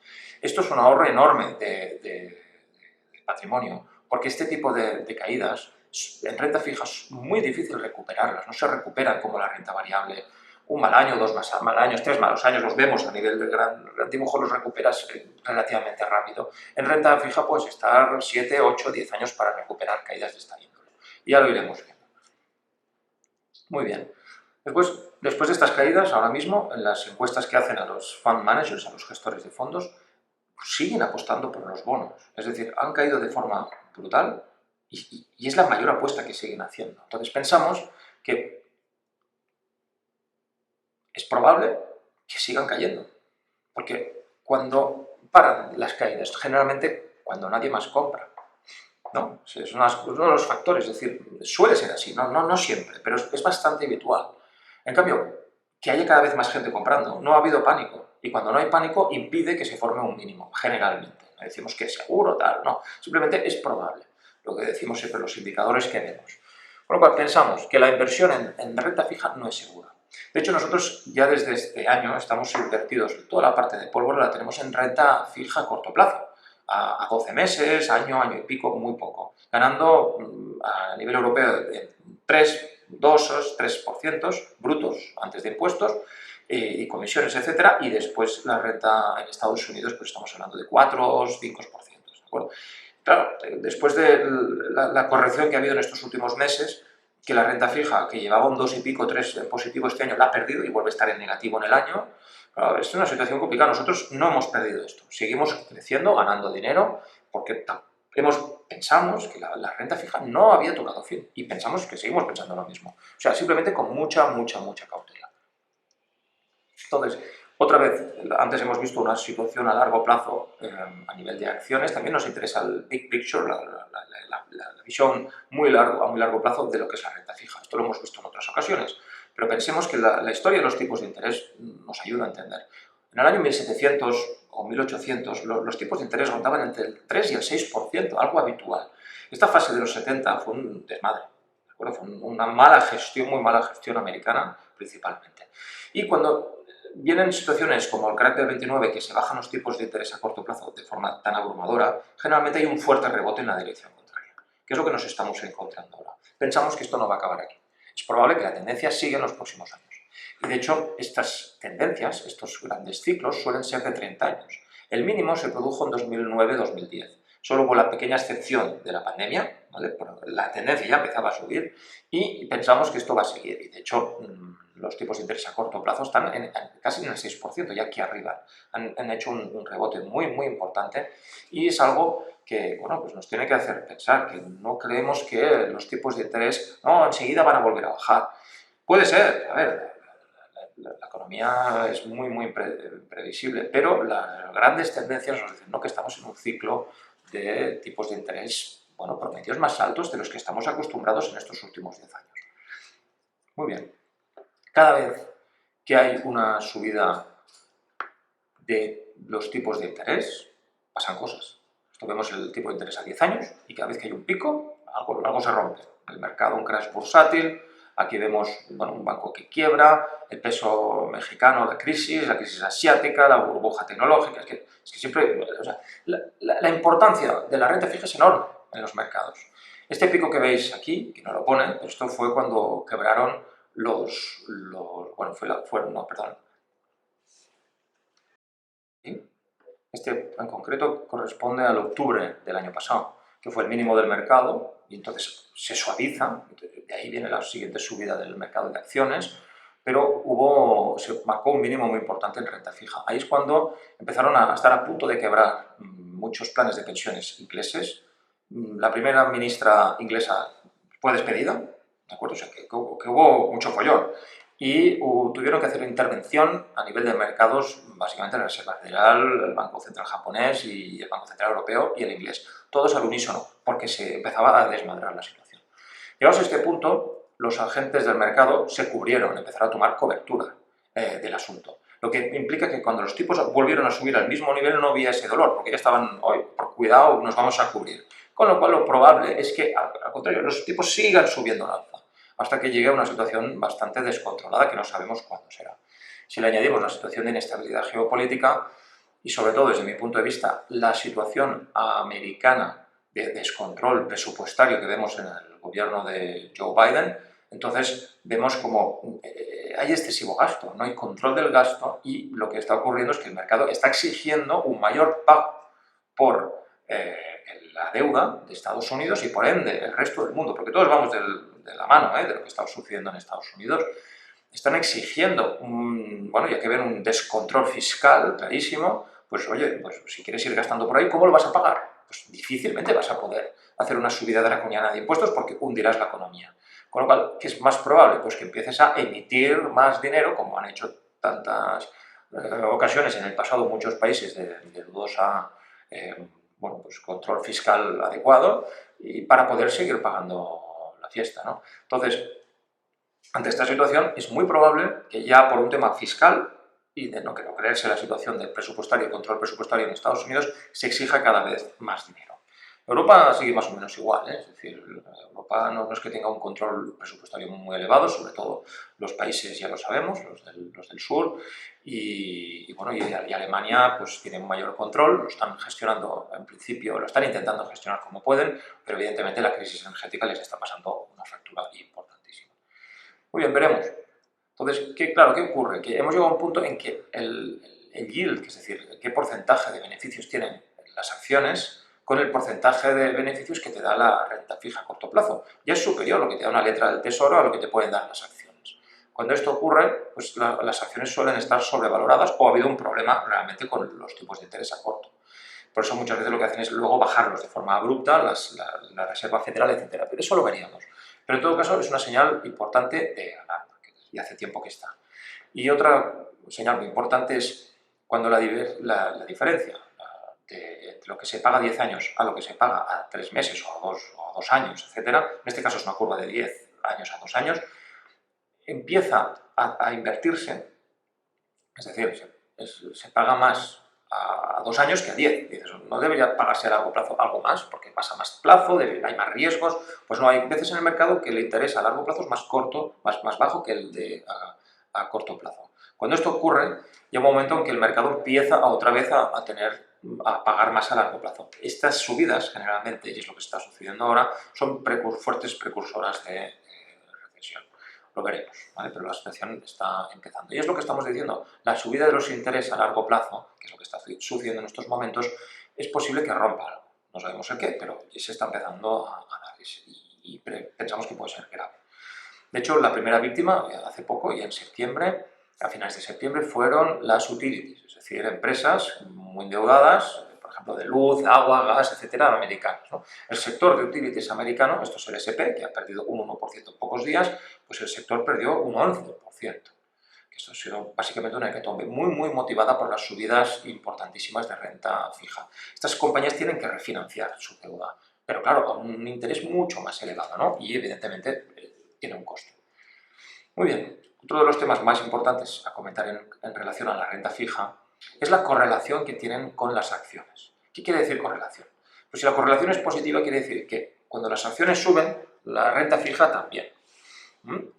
Esto es un ahorro enorme de patrimonio, porque este tipo de caídas en renta fija es muy difícil recuperarlas, no se recuperan como la renta variable. Un mal año, 2 mal años, 3 malos años, los vemos a nivel de gran dibujo, los recuperas relativamente rápido. En renta fija puedes estar 7, 8, 10 años para recuperar caídas de esta índole. Y ya lo iremos viendo. Muy bien. Después de estas caídas, ahora mismo, en las encuestas que hacen a los fund managers, a los gestores de fondos, siguen apostando por los bonos. Es decir, han caído de forma brutal y es la mayor apuesta que siguen haciendo. Entonces pensamos que es probable que sigan cayendo. Porque cuando paran las caídas, generalmente cuando nadie más compra, ¿no? Es uno de los factores, es decir, suele ser así, no siempre, pero es bastante habitual. En cambio, que haya cada vez más gente comprando, no ha habido pánico. Y cuando no hay pánico, impide que se forme un mínimo, generalmente. No decimos que es seguro, tal, no. Simplemente es probable. Lo que decimos siempre, los indicadores que vemos. Por lo cual, pensamos que la inversión en renta fija no es segura. De hecho, nosotros ya desde este año estamos invertidos, toda la parte de pólvora la tenemos en renta fija a corto plazo. A 12 meses, año y pico, muy poco. Ganando a nivel europeo de 2-3% brutos antes de impuestos y comisiones, etcétera, y después la renta en Estados Unidos pues estamos hablando de 4 o 5%, ¿de acuerdo? Claro, después de la corrección que ha habido en estos últimos meses, que la renta fija, que llevaba un 2 y pico, 3 en positivo este año, la ha perdido y vuelve a estar en negativo en el año. Claro, es una situación complicada. Nosotros no hemos perdido esto. Seguimos creciendo, ganando dinero, porque pensamos que la renta fija no había tocado fin y pensamos que seguimos pensando lo mismo. O sea, simplemente con mucha cautela. Entonces, Otra vez, antes hemos visto una situación a largo plazo a nivel de acciones, también nos interesa el big picture, la visión a muy largo plazo de lo que es la renta fija. Esto lo hemos visto en otras ocasiones, pero pensemos que la historia de los tipos de interés nos ayuda a entender. En el año 1700 o 1800 los tipos de interés rondaban entre el 3 y el 6%, algo habitual. Esta fase de los 70 fue un desmadre, ¿de acuerdo? Fue una mala gestión, muy mala gestión americana principalmente. Y cuando vienen situaciones como el carácter 29, que se bajan los tipos de interés a corto plazo de forma tan abrumadora, generalmente hay un fuerte rebote en la dirección contraria, que es lo que nos estamos encontrando ahora. Pensamos que esto no va a acabar aquí. Es probable que la tendencia siga en los próximos años. Y de hecho, estas tendencias, estos grandes ciclos, suelen ser de 30 años. El mínimo se produjo en 2009-2010. Solo hubo la pequeña excepción de la pandemia, ¿vale? Pero la tendencia ya empezaba a subir y pensamos que esto va a seguir. Y de hecho, los tipos de interés a corto plazo están casi en el 6%, ya aquí arriba. Han hecho un rebote muy, muy importante y es algo que bueno, pues nos tiene que hacer pensar que no creemos que los tipos de interés enseguida van a volver a bajar. Puede ser, a ver, la economía es muy, muy previsible, pero las grandes tendencias nos dicen que estamos en un ciclo de tipos de interés, bueno, promedios más altos de los que estamos acostumbrados en estos últimos 10 años. Muy bien. Cada vez que hay una subida de los tipos de interés, pasan cosas. Esto vemos el tipo de interés a 10 años y cada vez que hay un pico, algo se rompe. El mercado, un crash bursátil, aquí vemos un banco que quiebra, el peso mexicano, la crisis asiática, la burbuja tecnológica. Es que siempre, o sea, la importancia de la renta fija es enorme en los mercados. Este pico que veis aquí, que no lo pone, esto fue cuando quebraron Este en concreto corresponde al octubre del año pasado, que fue el mínimo del mercado, y entonces se suaviza, de ahí viene la siguiente subida del mercado de acciones, pero se marcó un mínimo muy importante en renta fija. Ahí es cuando empezaron a estar a punto de quebrar muchos planes de pensiones ingleses. La primera ministra inglesa fue despedida, ¿de acuerdo? O sea, que hubo mucho follón. Y tuvieron que hacer intervención a nivel de mercados, básicamente la Reserva Federal, el Banco Central japonés y el Banco Central Europeo y el inglés, todos al unísono, porque se empezaba a desmadrar la situación. Llegados a este punto, los agentes del mercado se cubrieron, empezaron a tomar cobertura del asunto. Lo que implica que cuando los tipos volvieron a subir al mismo nivel no había ese dolor, porque ya estaban, hoy, por cuidado, nos vamos a cubrir. Con lo cual lo probable es que, al contrario, los tipos sigan subiendo al alza, hasta que llegue a una situación bastante descontrolada que no sabemos cuándo será. Si le añadimos la situación de inestabilidad geopolítica y, sobre todo, desde mi punto de vista, la situación americana de descontrol presupuestario que vemos en el gobierno de Joe Biden, entonces vemos como hay excesivo gasto, no hay control del gasto y lo que está ocurriendo es que el mercado está exigiendo un mayor pago por la deuda de Estados Unidos y por ende el resto del mundo, porque todos vamos de la mano de lo que está sucediendo en Estados Unidos. Están exigiendo, ya que ven un descontrol fiscal clarísimo, pues oye, pues si quieres ir gastando por ahí, ¿cómo lo vas a pagar? Pues difícilmente vas a poder hacer una subida draconiana de impuestos porque hundirás la economía. Con lo cual, ¿qué es más probable? Pues que empieces a emitir más dinero, como han hecho tantas ocasiones en el pasado muchos países de dudosa control fiscal adecuado y para poder seguir pagando la fiesta, ¿no? Entonces, ante esta situación es muy probable que ya por un tema fiscal y de no creerse la situación del presupuestario y control presupuestario en Estados Unidos se exija cada vez más dinero. Europa sigue más o menos igual, es decir, Europa no es que tenga un control presupuestario muy elevado, sobre todo los países, ya lo sabemos, los del sur, y Alemania pues tiene un mayor control, lo están gestionando en principio, lo están intentando gestionar como pueden, pero evidentemente la crisis energética les está pasando una factura importantísima. Muy bien, veremos. Entonces, ¿qué ocurre? Que hemos llegado a un punto en que el yield, es decir, qué porcentaje de beneficios tienen las acciones, con el porcentaje de beneficios que te da la renta fija a corto plazo. Ya es superior lo que te da una letra del tesoro a lo que te pueden dar las acciones. Cuando esto ocurre, pues las acciones suelen estar sobrevaloradas o ha habido un problema realmente con los tipos de interés a corto. Por eso muchas veces lo que hacen es luego bajarlos de forma abrupta, la Reserva Federal, etc. Pero eso lo veríamos. Pero en todo caso es una señal importante de alarma, y hace tiempo que está. Y otra señal muy importante es cuando la diferencia de lo que se paga a 10 años a lo que se paga a 3 meses o a 2 años, etcétera, en este caso es una curva de 10 años a 2 años, empieza a invertirse, es decir, se paga más a 2 años que a 10. Dices, no debería pagarse a largo plazo algo más, porque pasa más plazo, hay más riesgos. Pues no, hay veces en el mercado que el interés a largo plazo es más corto, más bajo que el de a corto plazo. Cuando esto ocurre, llega un momento en que el mercado empieza otra vez a pagar más a largo plazo. Estas subidas, generalmente, y es lo que está sucediendo ahora, son fuertes precursoras de recesión. Lo veremos, ¿vale? Pero la situación está empezando. Y es lo que estamos diciendo, la subida de los intereses a largo plazo, que es lo que está sucediendo en estos momentos, es posible que rompa algo. No sabemos el qué, pero se está empezando a dar y pensamos que puede ser grave. De hecho, la primera víctima, hace poco, y en septiembre, a finales de septiembre, fueron las utilities, es decir, empresas muy endeudadas, por ejemplo, de luz, agua, gas, etcétera, americanos, ¿no? El sector de utilities americano, esto es el S&P, que ha perdido un 1% en pocos días, pues el sector perdió un 11%. Esto ha sido básicamente una hecatombe muy motivada por las subidas importantísimas de renta fija. Estas compañías tienen que refinanciar su deuda, pero claro, a un interés mucho más elevado, ¿no? Y evidentemente tiene un coste. Muy bien, otro de los temas más importantes a comentar en relación a la renta fija es la correlación que tienen con las acciones. ¿Qué quiere decir correlación? Pues si la correlación es positiva, quiere decir que cuando las acciones suben, la renta fija también.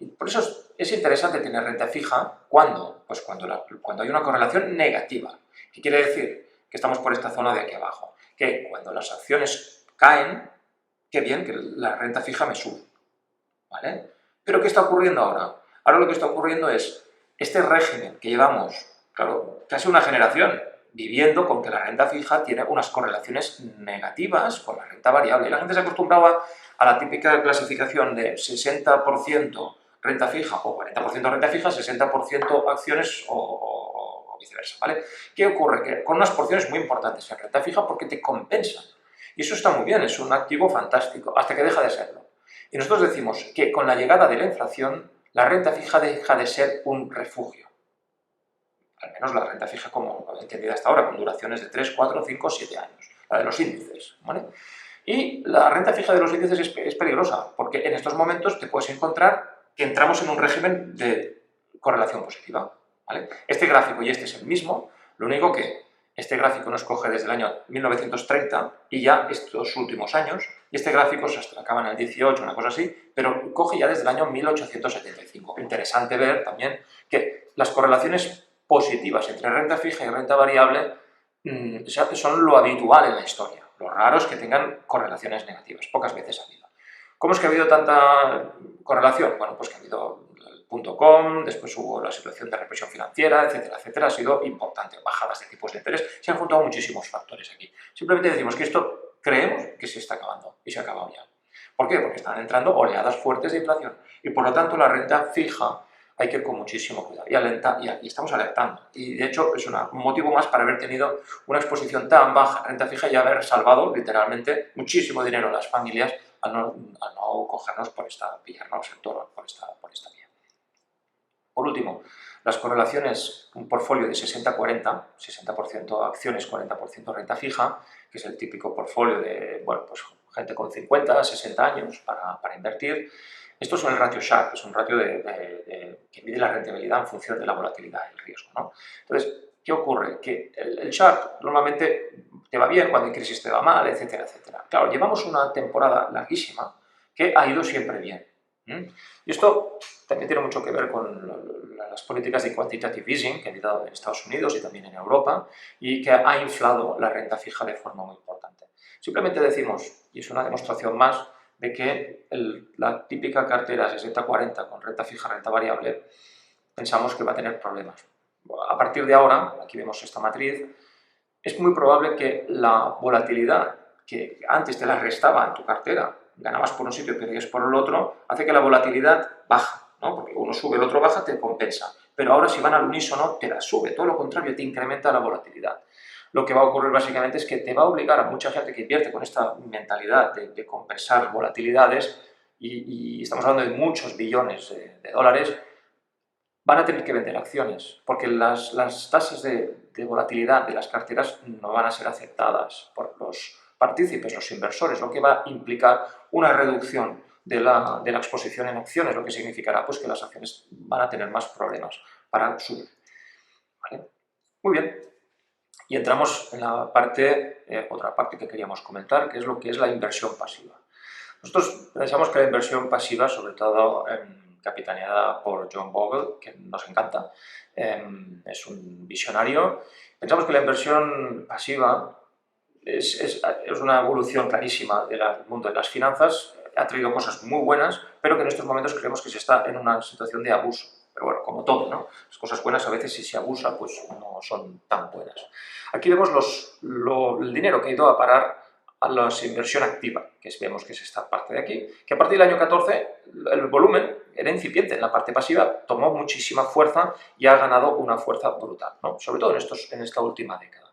Y por eso es interesante tener renta fija. ¿Cuándo? Pues cuando hay una correlación negativa. ¿Qué quiere decir? Que estamos por esta zona de aquí abajo. Que cuando las acciones caen, qué bien que la renta fija me sube. ¿Vale? ¿Pero qué está ocurriendo ahora? Ahora lo que está ocurriendo es este régimen que llevamos, claro, casi una generación, viviendo con que la renta fija tiene unas correlaciones negativas con la renta variable. Y la gente se acostumbraba a la típica clasificación de 60% renta fija o 40% renta fija, 60% acciones o viceversa, ¿vale? ¿Qué ocurre? Que con unas porciones muy importantes en renta fija porque te compensan. Y eso está muy bien, es un activo fantástico, hasta que deja de serlo. Y nosotros decimos que con la llegada de la inflación, la renta fija deja de ser un refugio. Al menos la renta fija como entendida hasta ahora, con duraciones de 3, 4, 5, 7 años. La de los índices, ¿vale? Y la renta fija de los índices es peligrosa, porque en estos momentos te puedes encontrar que entramos en un régimen de correlación positiva, ¿vale? Este gráfico y este es el mismo, lo único que este gráfico nos coge desde el año 1930 y ya estos últimos años, y este gráfico se acaba en el 18, una cosa así, pero coge ya desde el año 1875. Interesante ver también que las correlaciones positivas entre renta fija y renta variable son lo habitual en la historia. Lo raro es que tengan correlaciones negativas, pocas veces ha habido. ¿Cómo es que ha habido tanta correlación? Bueno, pues que ha habido el .com, después hubo la situación de represión financiera, etcétera, etcétera. Ha sido importante, bajadas de tipos de interés. Se han juntado muchísimos factores aquí. Simplemente decimos que esto creemos que se está acabando y se ha acabado ya. ¿Por qué? Porque están entrando oleadas fuertes de inflación y por lo tanto la renta fija hay que ir con muchísimo cuidado y estamos alertando. Y de hecho es un motivo más para haber tenido una exposición tan baja en renta fija y haber salvado literalmente muchísimo dinero a las familias al no cogernos pillarnos el toro por esta vía. Por último, las correlaciones, un portfolio de 60-40, 60% acciones, 40% renta fija, que es el típico portfolio de, bueno, pues gente con 50, 60 años para invertir. Esto es el ratio Sharpe, es un ratio que mide la rentabilidad en función de la volatilidad y el riesgo, ¿no? Entonces, ¿qué ocurre? Que el Sharpe normalmente te va bien, cuando hay crisis te va mal, etcétera, etcétera. Claro, llevamos una temporada larguísima que ha ido siempre bien. Y esto también tiene mucho que ver con las políticas de quantitative easing que ha habido en Estados Unidos y también en Europa y que ha inflado la renta fija de forma muy importante. Simplemente decimos, y es una demostración más, de que la típica cartera 60-40 con renta fija, renta variable, pensamos que va a tener problemas. A partir de ahora, aquí vemos esta matriz, es muy probable que la volatilidad que antes te la restaba en tu cartera, ganabas por un sitio y perdías por el otro, hace que la volatilidad baja, ¿no? Porque uno sube, el otro baja, te compensa. Pero ahora si van al unísono, te la sube, todo lo contrario, te incrementa la volatilidad. Lo que va a ocurrir básicamente es que te va a obligar a mucha gente que invierte con esta mentalidad de compensar volatilidades, y estamos hablando de muchos billones de dólares, van a tener que vender acciones, porque las tasas de volatilidad de las carteras no van a ser aceptadas por los partícipes, los inversores, lo que va a implicar una reducción de la exposición en acciones, lo que significará pues, que las acciones van a tener más problemas para subir. ¿Vale? Muy bien. Y entramos en la parte, otra parte que queríamos comentar, que es lo que es la inversión pasiva. Nosotros pensamos que la inversión pasiva, sobre todo capitaneada por John Bogle, que nos encanta, es un visionario, pensamos que la inversión pasiva es una evolución clarísima del mundo de las finanzas, ha traído cosas muy buenas, pero que en estos momentos creemos que se está en una situación de abuso. Pero bueno, como todo, ¿no? Las cosas buenas a veces si se abusa, pues no son tan buenas. Aquí vemos el dinero que ha ido a parar a la inversión activa, que vemos que es esta parte de aquí, que a partir del año 14 el volumen era incipiente en la parte pasiva, tomó muchísima fuerza y ha ganado una fuerza brutal, ¿no? Sobre todo en esta última década.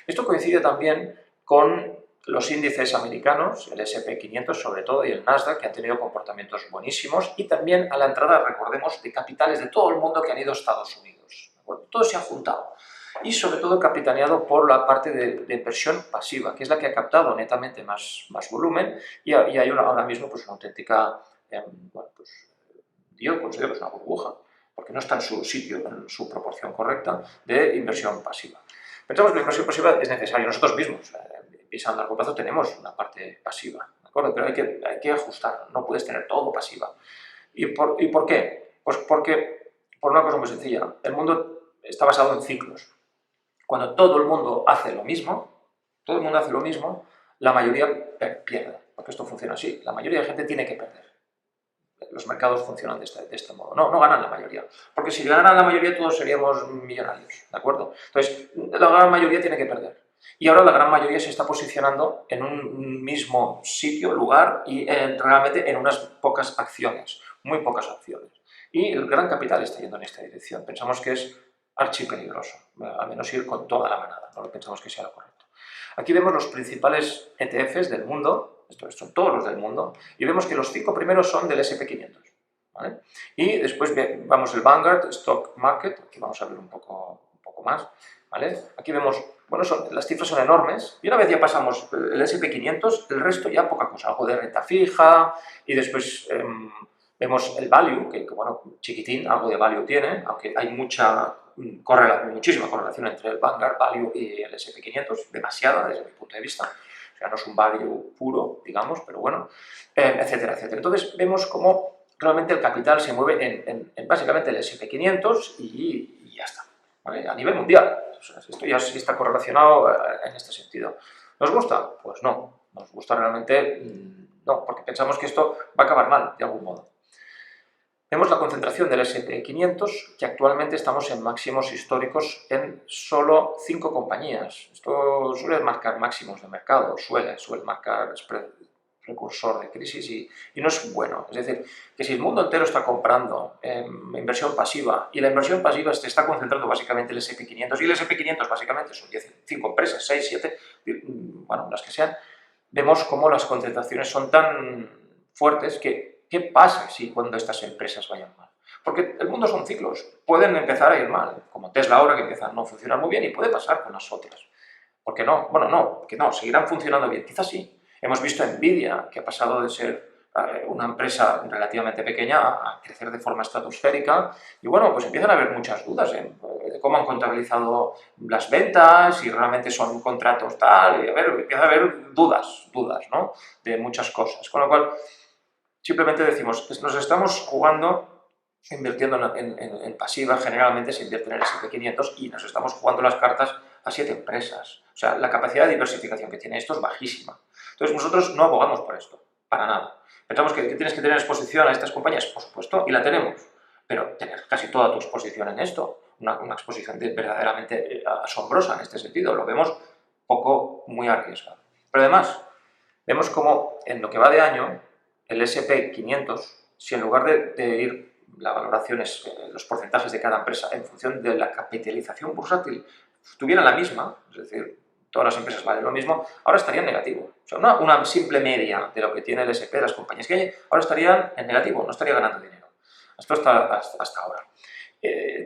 Esto coincide también con los índices americanos, el S&P 500 sobre todo y el Nasdaq, que han tenido comportamientos buenísimos, y también a la entrada, recordemos, de capitales de todo el mundo que han ido a Estados Unidos. Todo se ha juntado. Y sobre todo capitaneado por la parte de inversión pasiva, que es la que ha captado netamente más volumen, y hay ahora mismo pues, una auténtica, bueno, pues, yo considero que es una burbuja, porque no está en su sitio, en su proporción correcta de inversión pasiva. Pensamos que la inversión pasiva es necesaria. Nosotros mismos, pensando a largo plazo, tenemos una parte pasiva, ¿de acuerdo? Pero hay que ajustar, no puedes tener todo pasiva. ¿Y por qué? Pues porque, por una cosa muy sencilla, el mundo está basado en ciclos. Cuando todo el mundo hace lo mismo, la mayoría pierde, porque esto funciona así. La mayoría de gente tiene que perder. Los mercados funcionan de este modo. No ganan la mayoría. Porque si ganaran la mayoría todos seríamos millonarios, ¿de acuerdo? Entonces, la gran mayoría tiene que perder. Y ahora la gran mayoría se está posicionando en un mismo sitio, lugar y realmente en unas pocas acciones, muy pocas acciones. Y el gran capital está yendo en esta dirección. Pensamos que es archipeligroso, al menos ir con toda la manada, no lo pensamos que sea lo correcto. Aquí vemos los principales ETFs del mundo, estos son todos los del mundo, y vemos que los 5 primeros son del S&P 500. ¿Vale? Y después vamos el Vanguard Stock Market, aquí vamos a ver un poco más. ¿Vale? Aquí vemos, bueno, las cifras son enormes, y una vez ya pasamos el S&P 500, el resto ya poca cosa, algo de renta fija, y después vemos el value, que bueno, chiquitín, algo de value tiene, aunque hay muchísima correlación entre el Vanguard Value y el S&P 500, demasiada desde mi punto de vista. O sea, no es un value puro, digamos, pero bueno, etcétera, etcétera. Entonces vemos cómo realmente el capital se mueve en básicamente el S&P 500 y ya está, ¿vale? A nivel mundial. O sea, esto ya sí está correlacionado en este sentido. ¿Nos gusta? Pues no. Nos gusta realmente, no, porque pensamos que esto va a acabar mal, de algún modo. Vemos la concentración del S&P 500, que actualmente estamos en máximos históricos en solo 5 compañías. Esto suele marcar máximos de mercado, suele marcar precursor de crisis y no es bueno. Es decir, que si el mundo entero está comprando inversión pasiva y la inversión pasiva se está concentrando básicamente en el S&P 500 y el S&P 500 básicamente son 5 empresas, 6, 7, bueno, las que sean, vemos cómo las concentraciones son tan fuertes que ¿qué pasa si cuando estas empresas vayan mal? Porque el mundo son ciclos, pueden empezar a ir mal, como Tesla ahora que empieza a no funcionar muy bien y puede pasar con las otras. ¿Por qué no? Bueno, no, que no, seguirán funcionando bien, quizás sí. Hemos visto Nvidia, que ha pasado de ser una empresa relativamente pequeña a crecer de forma estratosférica y bueno, pues empiezan a haber muchas dudas de cómo han contabilizado las ventas, si realmente son contratos tal, y empieza a haber dudas, ¿no? De muchas cosas, con lo cual simplemente decimos, nos estamos jugando, invirtiendo en pasiva, generalmente se invierte en el S&P 500 y nos estamos jugando las cartas a 7 empresas. O sea, la capacidad de diversificación que tiene esto es bajísima. Entonces nosotros no abogamos por esto, para nada. Pensamos que tienes que tener exposición a estas compañías, por supuesto, y la tenemos, pero tener casi toda tu exposición en esto, una exposición verdaderamente asombrosa en este sentido, lo vemos muy arriesgado. Pero además, vemos como en lo que va de año, el S&P 500, si en lugar de ir las valoraciones, los porcentajes de cada empresa en función de la capitalización bursátil tuvieran la misma, es decir, todas las empresas valen lo mismo, ahora estarían en negativo. O sea, una simple media de lo que tiene el S&P, de las compañías que hay, ahora estarían en negativo, no estaría ganando dinero. Esto hasta ahora.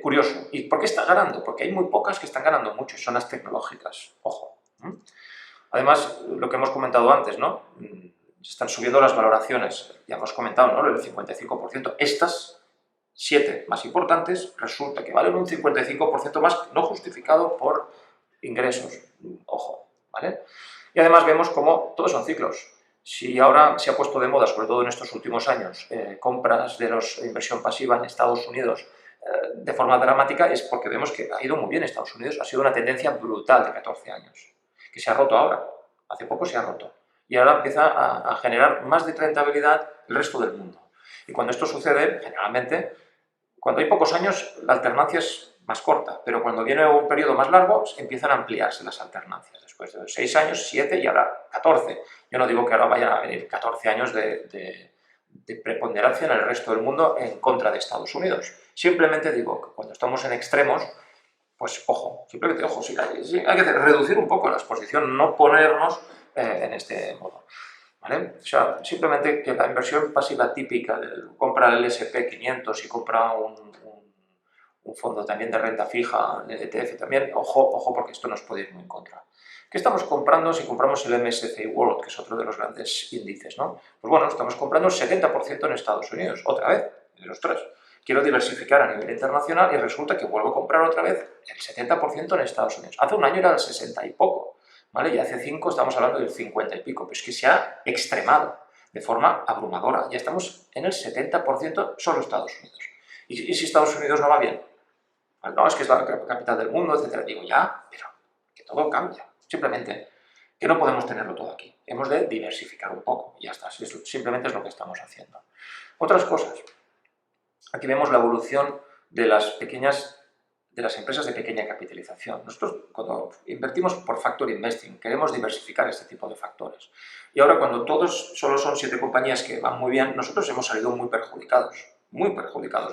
Curioso. ¿Y por qué están ganando? Porque hay muy pocas que están ganando mucho, son las tecnológicas. Ojo. Además, lo que hemos comentado antes, ¿no? Se están subiendo las valoraciones. Ya hemos comentado, ¿no? El 55%. Estas 7 más importantes resulta que valen un 55% más no justificado por ingresos. Ojo, ¿vale? Y además vemos cómo todos son ciclos. Si ahora se ha puesto de moda, sobre todo en estos últimos años, compras de inversión pasiva en Estados Unidos de forma dramática, es porque vemos que ha ido muy bien Estados Unidos, ha sido una tendencia brutal de 14 años, que se ha roto ahora, hace poco se ha roto, y ahora empieza a generar más de rentabilidad el resto del mundo. Y cuando esto sucede, generalmente, cuando hay pocos años, la alternancia es más corta, pero cuando viene un periodo más largo, empiezan a ampliarse las alternancias. Después de 6 años, 7 y ahora 14. Yo no digo que ahora vayan a venir 14 años de preponderancia en el resto del mundo en contra de Estados Unidos. Simplemente digo que cuando estamos en extremos, pues ojo, simplemente ojo, sí, hay que reducir un poco la exposición, no ponernos en este modo. ¿Vale? O sea, simplemente que la inversión pasiva típica, compra el S&P 500 y compra un fondo también de renta fija, el ETF también, ojo, porque esto nos puede ir muy en contra. ¿Qué estamos comprando si compramos el MSCI World, que es otro de los grandes índices, ¿no? Pues bueno, estamos comprando el 70% en Estados Unidos, otra vez, de los tres. Quiero diversificar a nivel internacional y resulta que vuelvo a comprar otra vez el 70% en Estados Unidos. Hace un año era el 60 y poco, ¿vale? Y hace 5 estamos hablando del 50 y pico, pero es que se ha extremado de forma abrumadora. Ya estamos en el 70% solo Estados Unidos. ¿Y si Estados Unidos no va bien? Pues no, es que es la capital del mundo, etcétera. Digo, ya, pero que todo cambia. Simplemente que no podemos tenerlo todo aquí. Hemos de diversificar un poco y ya está. Simplemente es lo que estamos haciendo. Otras cosas. Aquí vemos la evolución de las empresas de pequeña capitalización. Nosotros, cuando invertimos por factor investing, queremos diversificar este tipo de factores. Y ahora, cuando todos solo son 7 compañías que van muy bien, nosotros hemos salido muy perjudicados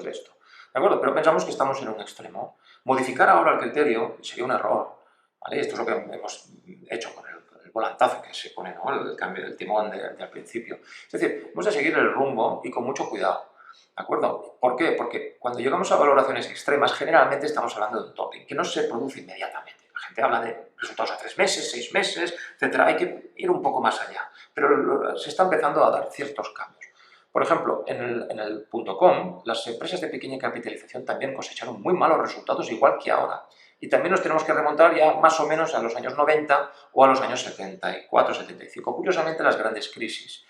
de esto. ¿De acuerdo? Pero pensamos que estamos en un extremo. Modificar ahora el criterio sería un error. ¿Vale? Esto es lo que hemos hecho con el volantazo que se pone, ¿no? El cambio del timón al principio. Es decir, hemos de seguir el rumbo y con mucho cuidado. ¿De acuerdo? ¿Por qué? Porque cuando llegamos a valoraciones extremas, generalmente estamos hablando de un topping, que no se produce inmediatamente. La gente habla de resultados a 3 meses, 6 meses, etc. Hay que ir un poco más allá. Pero se está empezando a dar ciertos cambios. Por ejemplo, en el .com, las empresas de pequeña capitalización también cosecharon muy malos resultados, igual que ahora. Y también nos tenemos que remontar ya más o menos a los años 90 o a los años 74, 75. Curiosamente, las grandes crisis.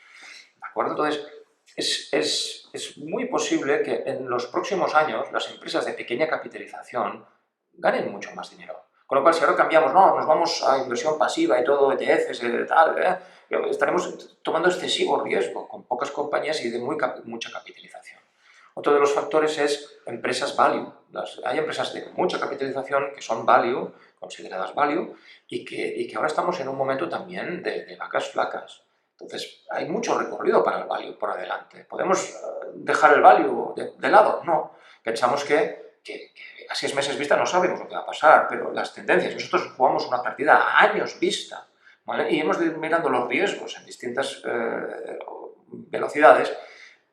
¿De acuerdo? Entonces, es muy posible que en los próximos años las empresas de pequeña capitalización ganen mucho más dinero. Con lo cual, si ahora cambiamos, no, nos vamos a inversión pasiva y todo, ETFs, tal, estaremos tomando excesivo riesgo con pocas compañías y de mucha capitalización. Otro de los factores es empresas value. Hay empresas de mucha capitalización que son value, consideradas value, y que ahora estamos en un momento también de vacas flacas. Entonces, hay mucho recorrido para el value por adelante. ¿Podemos dejar el value de lado? No. Pensamos que a 6 meses vista no sabemos lo que va a pasar, pero las tendencias, nosotros jugamos una partida a años vista, ¿vale? Y hemos de ir mirando los riesgos en distintas velocidades.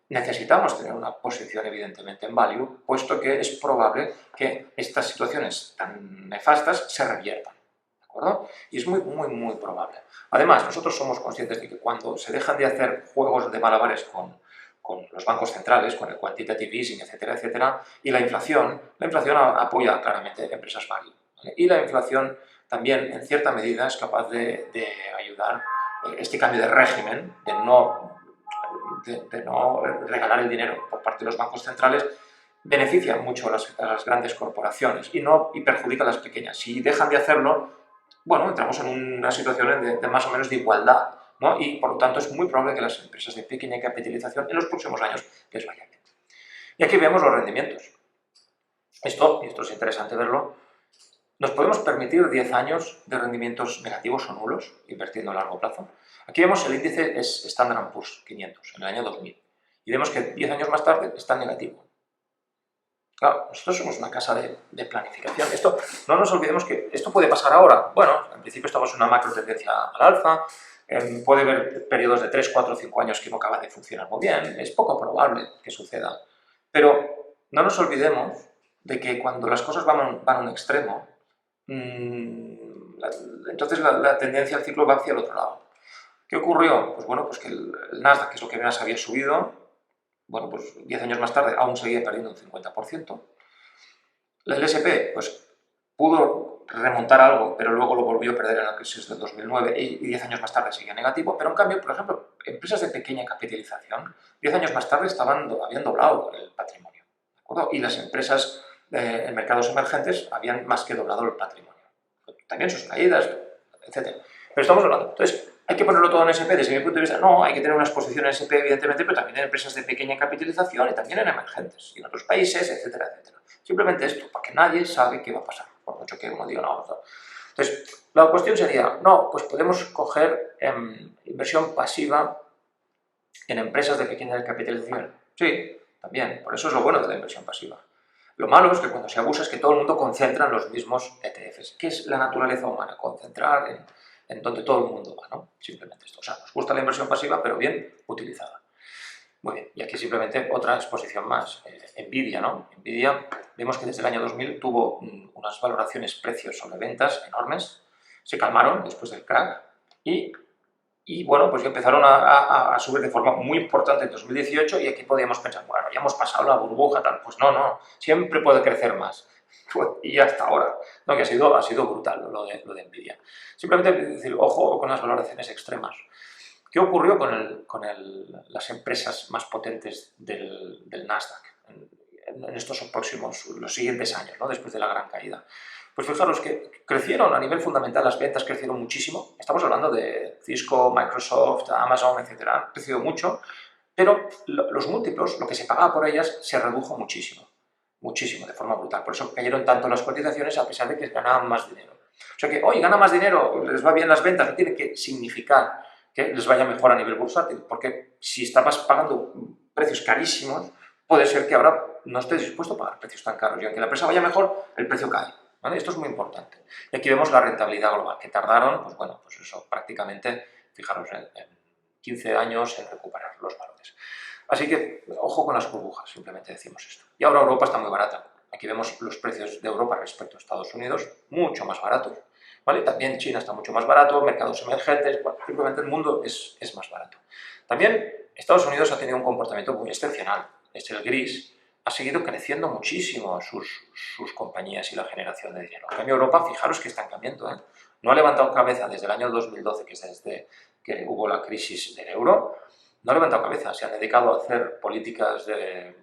Necesitamos tener una posición evidentemente en value, puesto que es probable que estas situaciones tan nefastas se reviertan. ¿De acuerdo? Y es muy, muy, muy probable. Además, nosotros somos conscientes de que cuando se dejan de hacer juegos de malabares con los bancos centrales, con el quantitative easing, etcétera, etcétera, y la inflación apoya claramente empresas value, ¿vale? Y la inflación también, en cierta medida, es capaz de ayudar este cambio de régimen, de no regalar el dinero por parte de los bancos centrales, beneficia mucho a las grandes corporaciones y perjudica a las pequeñas. Si dejan de hacerlo, bueno, entramos en una situación de más o menos de igualdad, ¿no? Y por lo tanto es muy probable que las empresas de pequeña capitalización en los próximos años les vayan bien. Y aquí vemos los rendimientos. Y esto es interesante verlo, nos podemos permitir 10 años de rendimientos negativos o nulos invirtiendo a largo plazo. Aquí vemos el índice es Standard & Poor's 500 en el año 2000 y vemos que 10 años más tarde está en negativo. Claro, nosotros somos una casa de planificación. No nos olvidemos que esto puede pasar ahora. Bueno, en principio estamos en una macro tendencia al alza, puede haber periodos de 3, 4, 5 años que no acaban de funcionar muy bien, es poco probable que suceda. Pero no nos olvidemos de que cuando las cosas van a un extremo, entonces la tendencia al ciclo va hacia el otro lado. ¿Qué ocurrió? Pues bueno, pues que el Nasdaq, que es lo que más había subido, bueno, pues 10 años más tarde aún seguía perdiendo un 50%. El S&P, pues pudo remontar algo, pero luego lo volvió a perder en la crisis del 2009 y 10 años más tarde seguía negativo. Pero en cambio, por ejemplo, empresas de pequeña capitalización, 10 años más tarde habían doblado el patrimonio, ¿de acuerdo? Y las empresas en mercados emergentes habían más que doblado el patrimonio. También sus caídas, etc. Pero estamos hablando, entonces, ¿hay que ponerlo todo en S&P? Desde mi punto de vista, no, hay que tener una exposición en S&P, evidentemente, pero también en empresas de pequeña capitalización y también en emergentes, y en otros países, etcétera, etcétera. Simplemente esto, porque nadie sabe qué va a pasar, por mucho que uno diga no. Entonces, la cuestión sería, no, pues podemos coger inversión pasiva en empresas de pequeña capitalización. Sí, también, por eso es lo bueno de la inversión pasiva. Lo malo es que cuando se abusa es que todo el mundo concentra en los mismos ETFs, que es la naturaleza humana, concentrar en donde todo el mundo va, ¿no? Simplemente esto. O sea, nos gusta la inversión pasiva, pero bien utilizada. Muy bien, y aquí simplemente otra exposición más. Nvidia, ¿no? Nvidia, vemos que desde el año 2000 tuvo unas valoraciones precios sobre ventas enormes, se calmaron después del crack y bueno, pues empezaron a subir de forma muy importante en 2018 y aquí podíamos pensar, bueno, ya hemos pasado la burbuja, tal. Pues no, siempre puede crecer más. Y hasta ahora, ¿no? Que ha sido brutal lo de Nvidia. Simplemente decir, ojo con las valoraciones extremas. ¿Qué ocurrió con las empresas más potentes del Nasdaq en estos los siguientes años, ¿no? Después de la gran caída? Pues fijaros que crecieron a nivel fundamental, las ventas crecieron muchísimo. Estamos hablando de Cisco, Microsoft, Amazon, etc. Han crecido mucho, pero los múltiplos, lo que se pagaba por ellas, se redujo muchísimo, de forma brutal. Por eso cayeron tanto las cotizaciones a pesar de que ganaban más dinero. O sea que, hoy gana más dinero, les va bien las ventas, no tiene que significar que les vaya mejor a nivel bursátil, porque si estabas pagando precios carísimos, puede ser que ahora no estés dispuesto a pagar precios tan caros y aunque la empresa vaya mejor, el precio cae. ¿Vale? Esto es muy importante. Y aquí vemos la rentabilidad global, que tardaron, pues bueno, pues eso, prácticamente, fijaros, en 15 años en recuperar los valores. Así que, ojo con las burbujas, simplemente decimos esto. Y ahora Europa está muy barata. Aquí vemos los precios de Europa respecto a Estados Unidos, mucho más baratos. ¿Vale? También China está mucho más barato, mercados emergentes, bueno, simplemente el mundo es más barato. También Estados Unidos ha tenido un comportamiento muy excepcional, es el gris, ha seguido creciendo muchísimo sus compañías y la generación de dinero. En cambio Europa, fijaros que estancamiento, ¿eh? No ha levantado cabeza desde el año 2012, que es desde que hubo la crisis del euro, no ha levantado cabeza, se han dedicado a hacer políticas de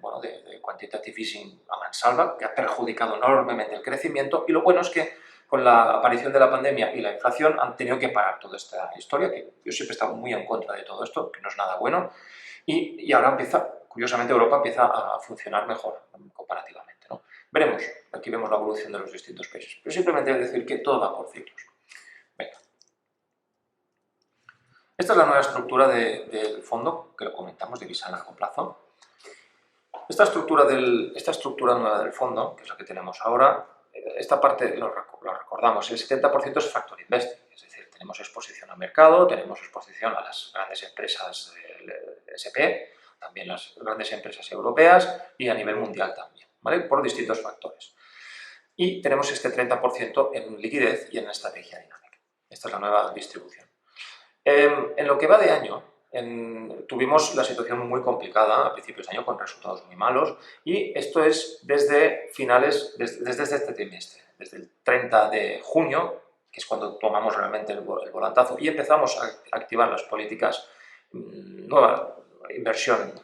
quantitative easing a mansalva, que ha perjudicado enormemente el crecimiento, y lo bueno es que con la aparición de la pandemia y la inflación han tenido que parar toda esta historia, que yo siempre he estado muy en contra de todo esto, que no es nada bueno, y ahora curiosamente Europa empieza a funcionar mejor comparativamente, ¿no? Veremos, aquí vemos la evolución de los distintos países, pero simplemente decir que todo va por ciclos. Venga. Esta es la nueva estructura del fondo, que lo comentamos, de visa a largo plazo. Esta estructura nueva del fondo, que es la que tenemos ahora, esta parte lo recordamos, el 70% es factor investing, es decir, tenemos exposición al mercado, tenemos exposición a las grandes empresas del SP, también las grandes empresas europeas y a nivel mundial también, ¿vale? Por distintos factores. Y tenemos este 30% en liquidez y en estrategia dinámica. Esta es la nueva distribución. En lo que va de año, tuvimos la situación muy complicada a principios de año con resultados muy malos y esto es desde este trimestre, desde el 30 de junio, que es cuando tomamos realmente el volantazo y empezamos a activar las políticas nueva inversión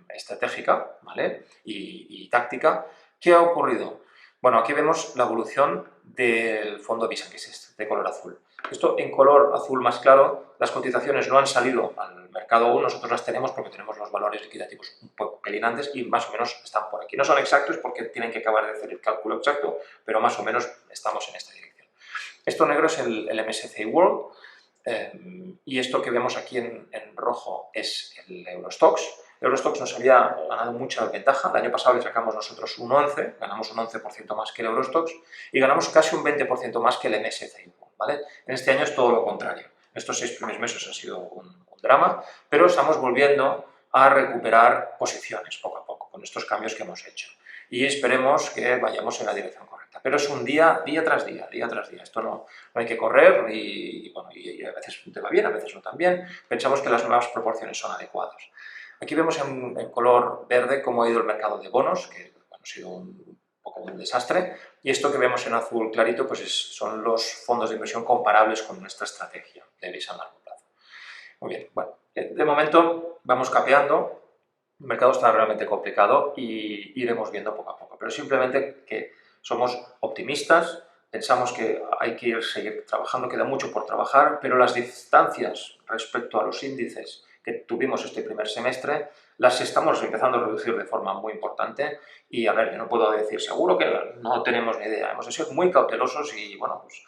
estratégica, ¿vale? y táctica. ¿Qué ha ocurrido? Bueno, aquí vemos la evolución del fondo Visa, que es este, de color azul. Esto en color azul más claro, las cotizaciones no han salido al mercado aún, nosotros las tenemos porque tenemos los valores liquidativos un poco pelinantes y más o menos están por aquí. No son exactos porque tienen que acabar de hacer el cálculo exacto, pero más o menos estamos en esta dirección. Esto negro es el MSCI World y esto que vemos aquí en rojo es el Eurostoxx. Eurostoxx nos había ganado mucha ventaja, el año pasado le sacamos nosotros un 11, ganamos un 11% más que el Eurostoxx y ganamos casi un 20% más que el MSCI, ¿vale? En este año es todo lo contrario, estos 6 primeros meses ha sido un drama, pero estamos volviendo a recuperar posiciones poco a poco con estos cambios que hemos hecho. y esperemos que vayamos en la dirección correcta. Pero es un día tras día, día tras día. Esto no hay que correr y, bueno, y a veces te va bien, a veces no tan bien. Pensamos que las nuevas proporciones son adecuadas. Aquí vemos en color verde cómo ha ido el mercado de bonos, que bueno, ha sido un poco un desastre, y esto que vemos en azul clarito pues son los fondos de inversión comparables con nuestra estrategia de visa a largo plazo. Muy bien, bueno, de momento vamos capeando, el mercado está realmente complicado y iremos viendo poco a poco, pero simplemente que somos optimistas, pensamos que hay que seguir trabajando, queda mucho por trabajar, pero las distancias respecto a los índices que tuvimos este primer semestre las estamos empezando a reducir de forma muy importante y, a ver, yo no puedo decir seguro que no tenemos ni idea, hemos de ser muy cautelosos y, bueno, pues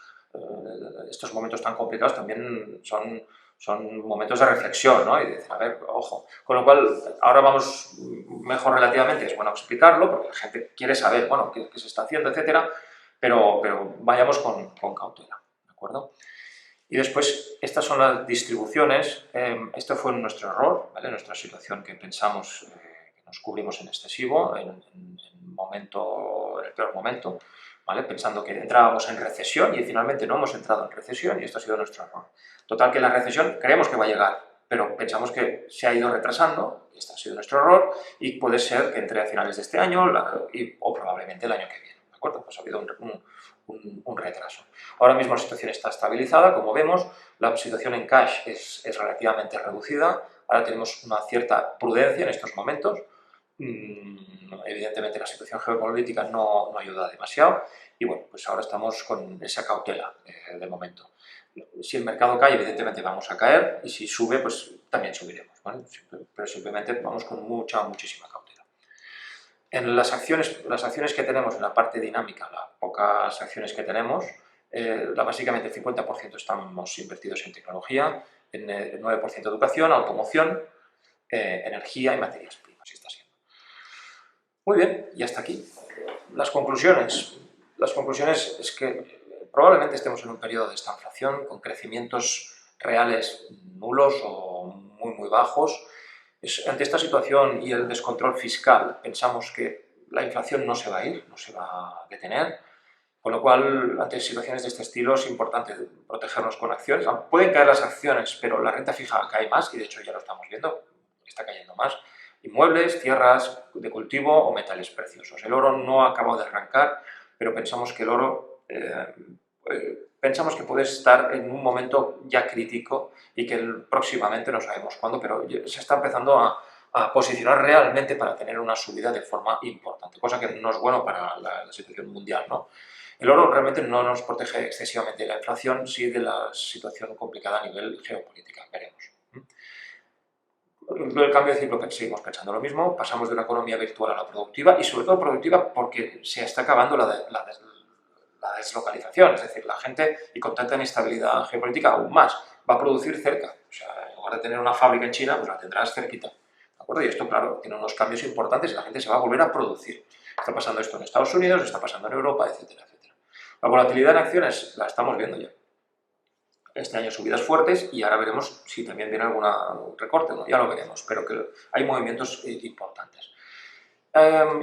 estos momentos tan complicados también son momentos de reflexión, ¿no? Y de decir, a ver, ojo. Con lo cual, ahora vamos mejor relativamente, es bueno explicarlo, porque la gente quiere saber, bueno, qué se está haciendo, etcétera, pero vayamos con cautela, ¿de acuerdo? Y después, estas son las distribuciones. Esto fue nuestro error, ¿vale? Nuestra situación que pensamos que nos cubrimos en excesivo, en el peor momento, ¿vale? Pensando que entrábamos en recesión y finalmente no hemos entrado en recesión y esto ha sido nuestro error. Total, que la recesión creemos que va a llegar, pero pensamos que se ha ido retrasando, y este ha sido nuestro error, y puede ser que entre a finales de este año o probablemente el año que viene, ¿de acuerdo? Pues ha habido un retraso. Ahora mismo la situación está estabilizada, como vemos, la situación en cash es relativamente reducida, ahora tenemos una cierta prudencia en estos momentos, evidentemente la situación geopolítica no ayuda demasiado y bueno, pues ahora estamos con esa cautela de momento. Si el mercado cae, evidentemente vamos a caer y si sube, pues también subiremos, ¿vale? Pero simplemente vamos con muchísima cautela. En las acciones que tenemos en la parte dinámica, las pocas acciones que tenemos, básicamente el 50% estamos invertidos en tecnología, en el 9% educación, automoción, energía y materias primas, así está siendo. Muy bien, y hasta aquí. Las conclusiones. Las conclusiones es que probablemente estemos en un periodo de estanflación con crecimientos reales nulos o muy bajos. Ante esta situación y el descontrol fiscal, pensamos que la inflación no se va a ir, no se va a detener, con lo cual, ante situaciones de este estilo, es importante protegernos con acciones. Pueden caer las acciones, pero la renta fija cae más, y de hecho ya lo estamos viendo, está cayendo más. Inmuebles, tierras de cultivo o metales preciosos. El oro no ha acabado de arrancar, pero pensamos que el oro pensamos que puede estar en un momento ya crítico y que próximamente no sabemos cuándo, pero se está empezando a posicionar realmente para tener una subida de forma importante, cosa que no es bueno para la situación mundial, ¿no? El oro realmente no nos protege excesivamente de la inflación, sí de la situación complicada a nivel geopolítica, veremos. El cambio de ciclo seguimos pensando lo mismo, pasamos de una economía virtual a la productiva y sobre todo productiva porque se está acabando la deslocalización, es decir, la gente, y con tanta inestabilidad geopolítica aún más, va a producir cerca. O sea, en lugar de tener una fábrica en China, pues la tendrás cerquita. ¿De acuerdo? Y esto, claro, tiene unos cambios importantes y la gente se va a volver a producir. Está pasando esto en Estados Unidos, está pasando en Europa, etcétera, etcétera. La volatilidad en acciones la estamos viendo ya. Este año subidas fuertes y ahora veremos si también viene algún recorte, ¿no? Ya lo veremos, pero que hay movimientos importantes.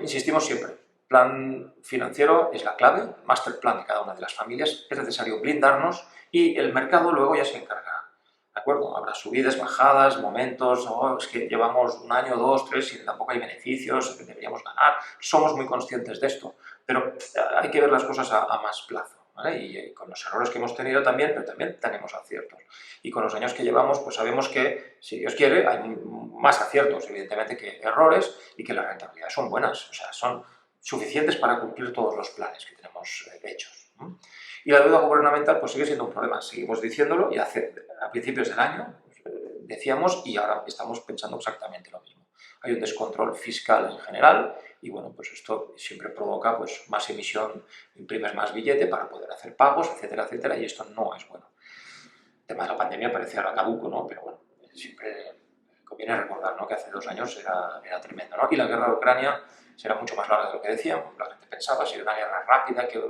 Insistimos siempre, plan financiero es la clave, master plan de cada una de las familias, es necesario blindarnos y el mercado luego ya se encargará. ¿De acuerdo? Habrá subidas, bajadas, momentos, oh, es que llevamos un año, dos, tres y tampoco hay beneficios, que deberíamos ganar. Somos muy conscientes de esto, pero hay que ver las cosas a más plazo, ¿vale? Y con los errores que hemos tenido también, pero también tenemos aciertos. Y con los años que llevamos, pues sabemos que, si Dios quiere, hay más aciertos, evidentemente, que errores y que las rentabilidades son buenas, o sea, son suficientes para cumplir todos los planes que tenemos hechos. Y la deuda gubernamental pues sigue siendo un problema, seguimos diciéndolo y a principios del año decíamos y ahora estamos pensando exactamente lo mismo. Hay un descontrol fiscal en general y bueno, pues esto siempre provoca pues más emisión, imprimes más billete para poder hacer pagos, etcétera, etcétera, y esto no es bueno. El tema de la pandemia parecía ahora caduco, ¿no? Pero bueno, siempre conviene recordar, ¿no?, que hace 2 años era tremendo, ¿no? Y la guerra de Ucrania será mucho más larga de lo que decíamos. La gente pensaba, si era una guerra rápida, que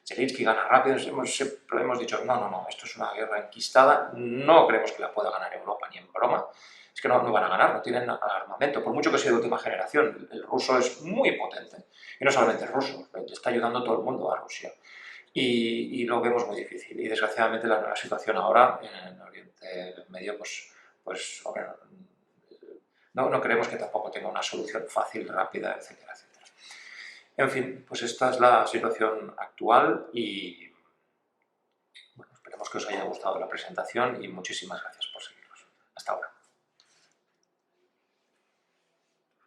Zelensky gana rápido, hemos dicho, no, esto es una guerra enquistada, no creemos que la pueda ganar Europa ni en broma, es que no van a ganar, no tienen armamento, por mucho que sea de última generación. El ruso es muy potente, y no solamente el ruso, le está ayudando todo el mundo a Rusia. Y lo vemos muy difícil. Y desgraciadamente la situación ahora en Oriente Medio, pues hombre, no creemos que tampoco tenga una solución fácil, rápida, etcétera, etcétera. En fin, pues esta es la situación actual y bueno, esperemos que os haya gustado la presentación y muchísimas gracias por seguirnos. Hasta ahora.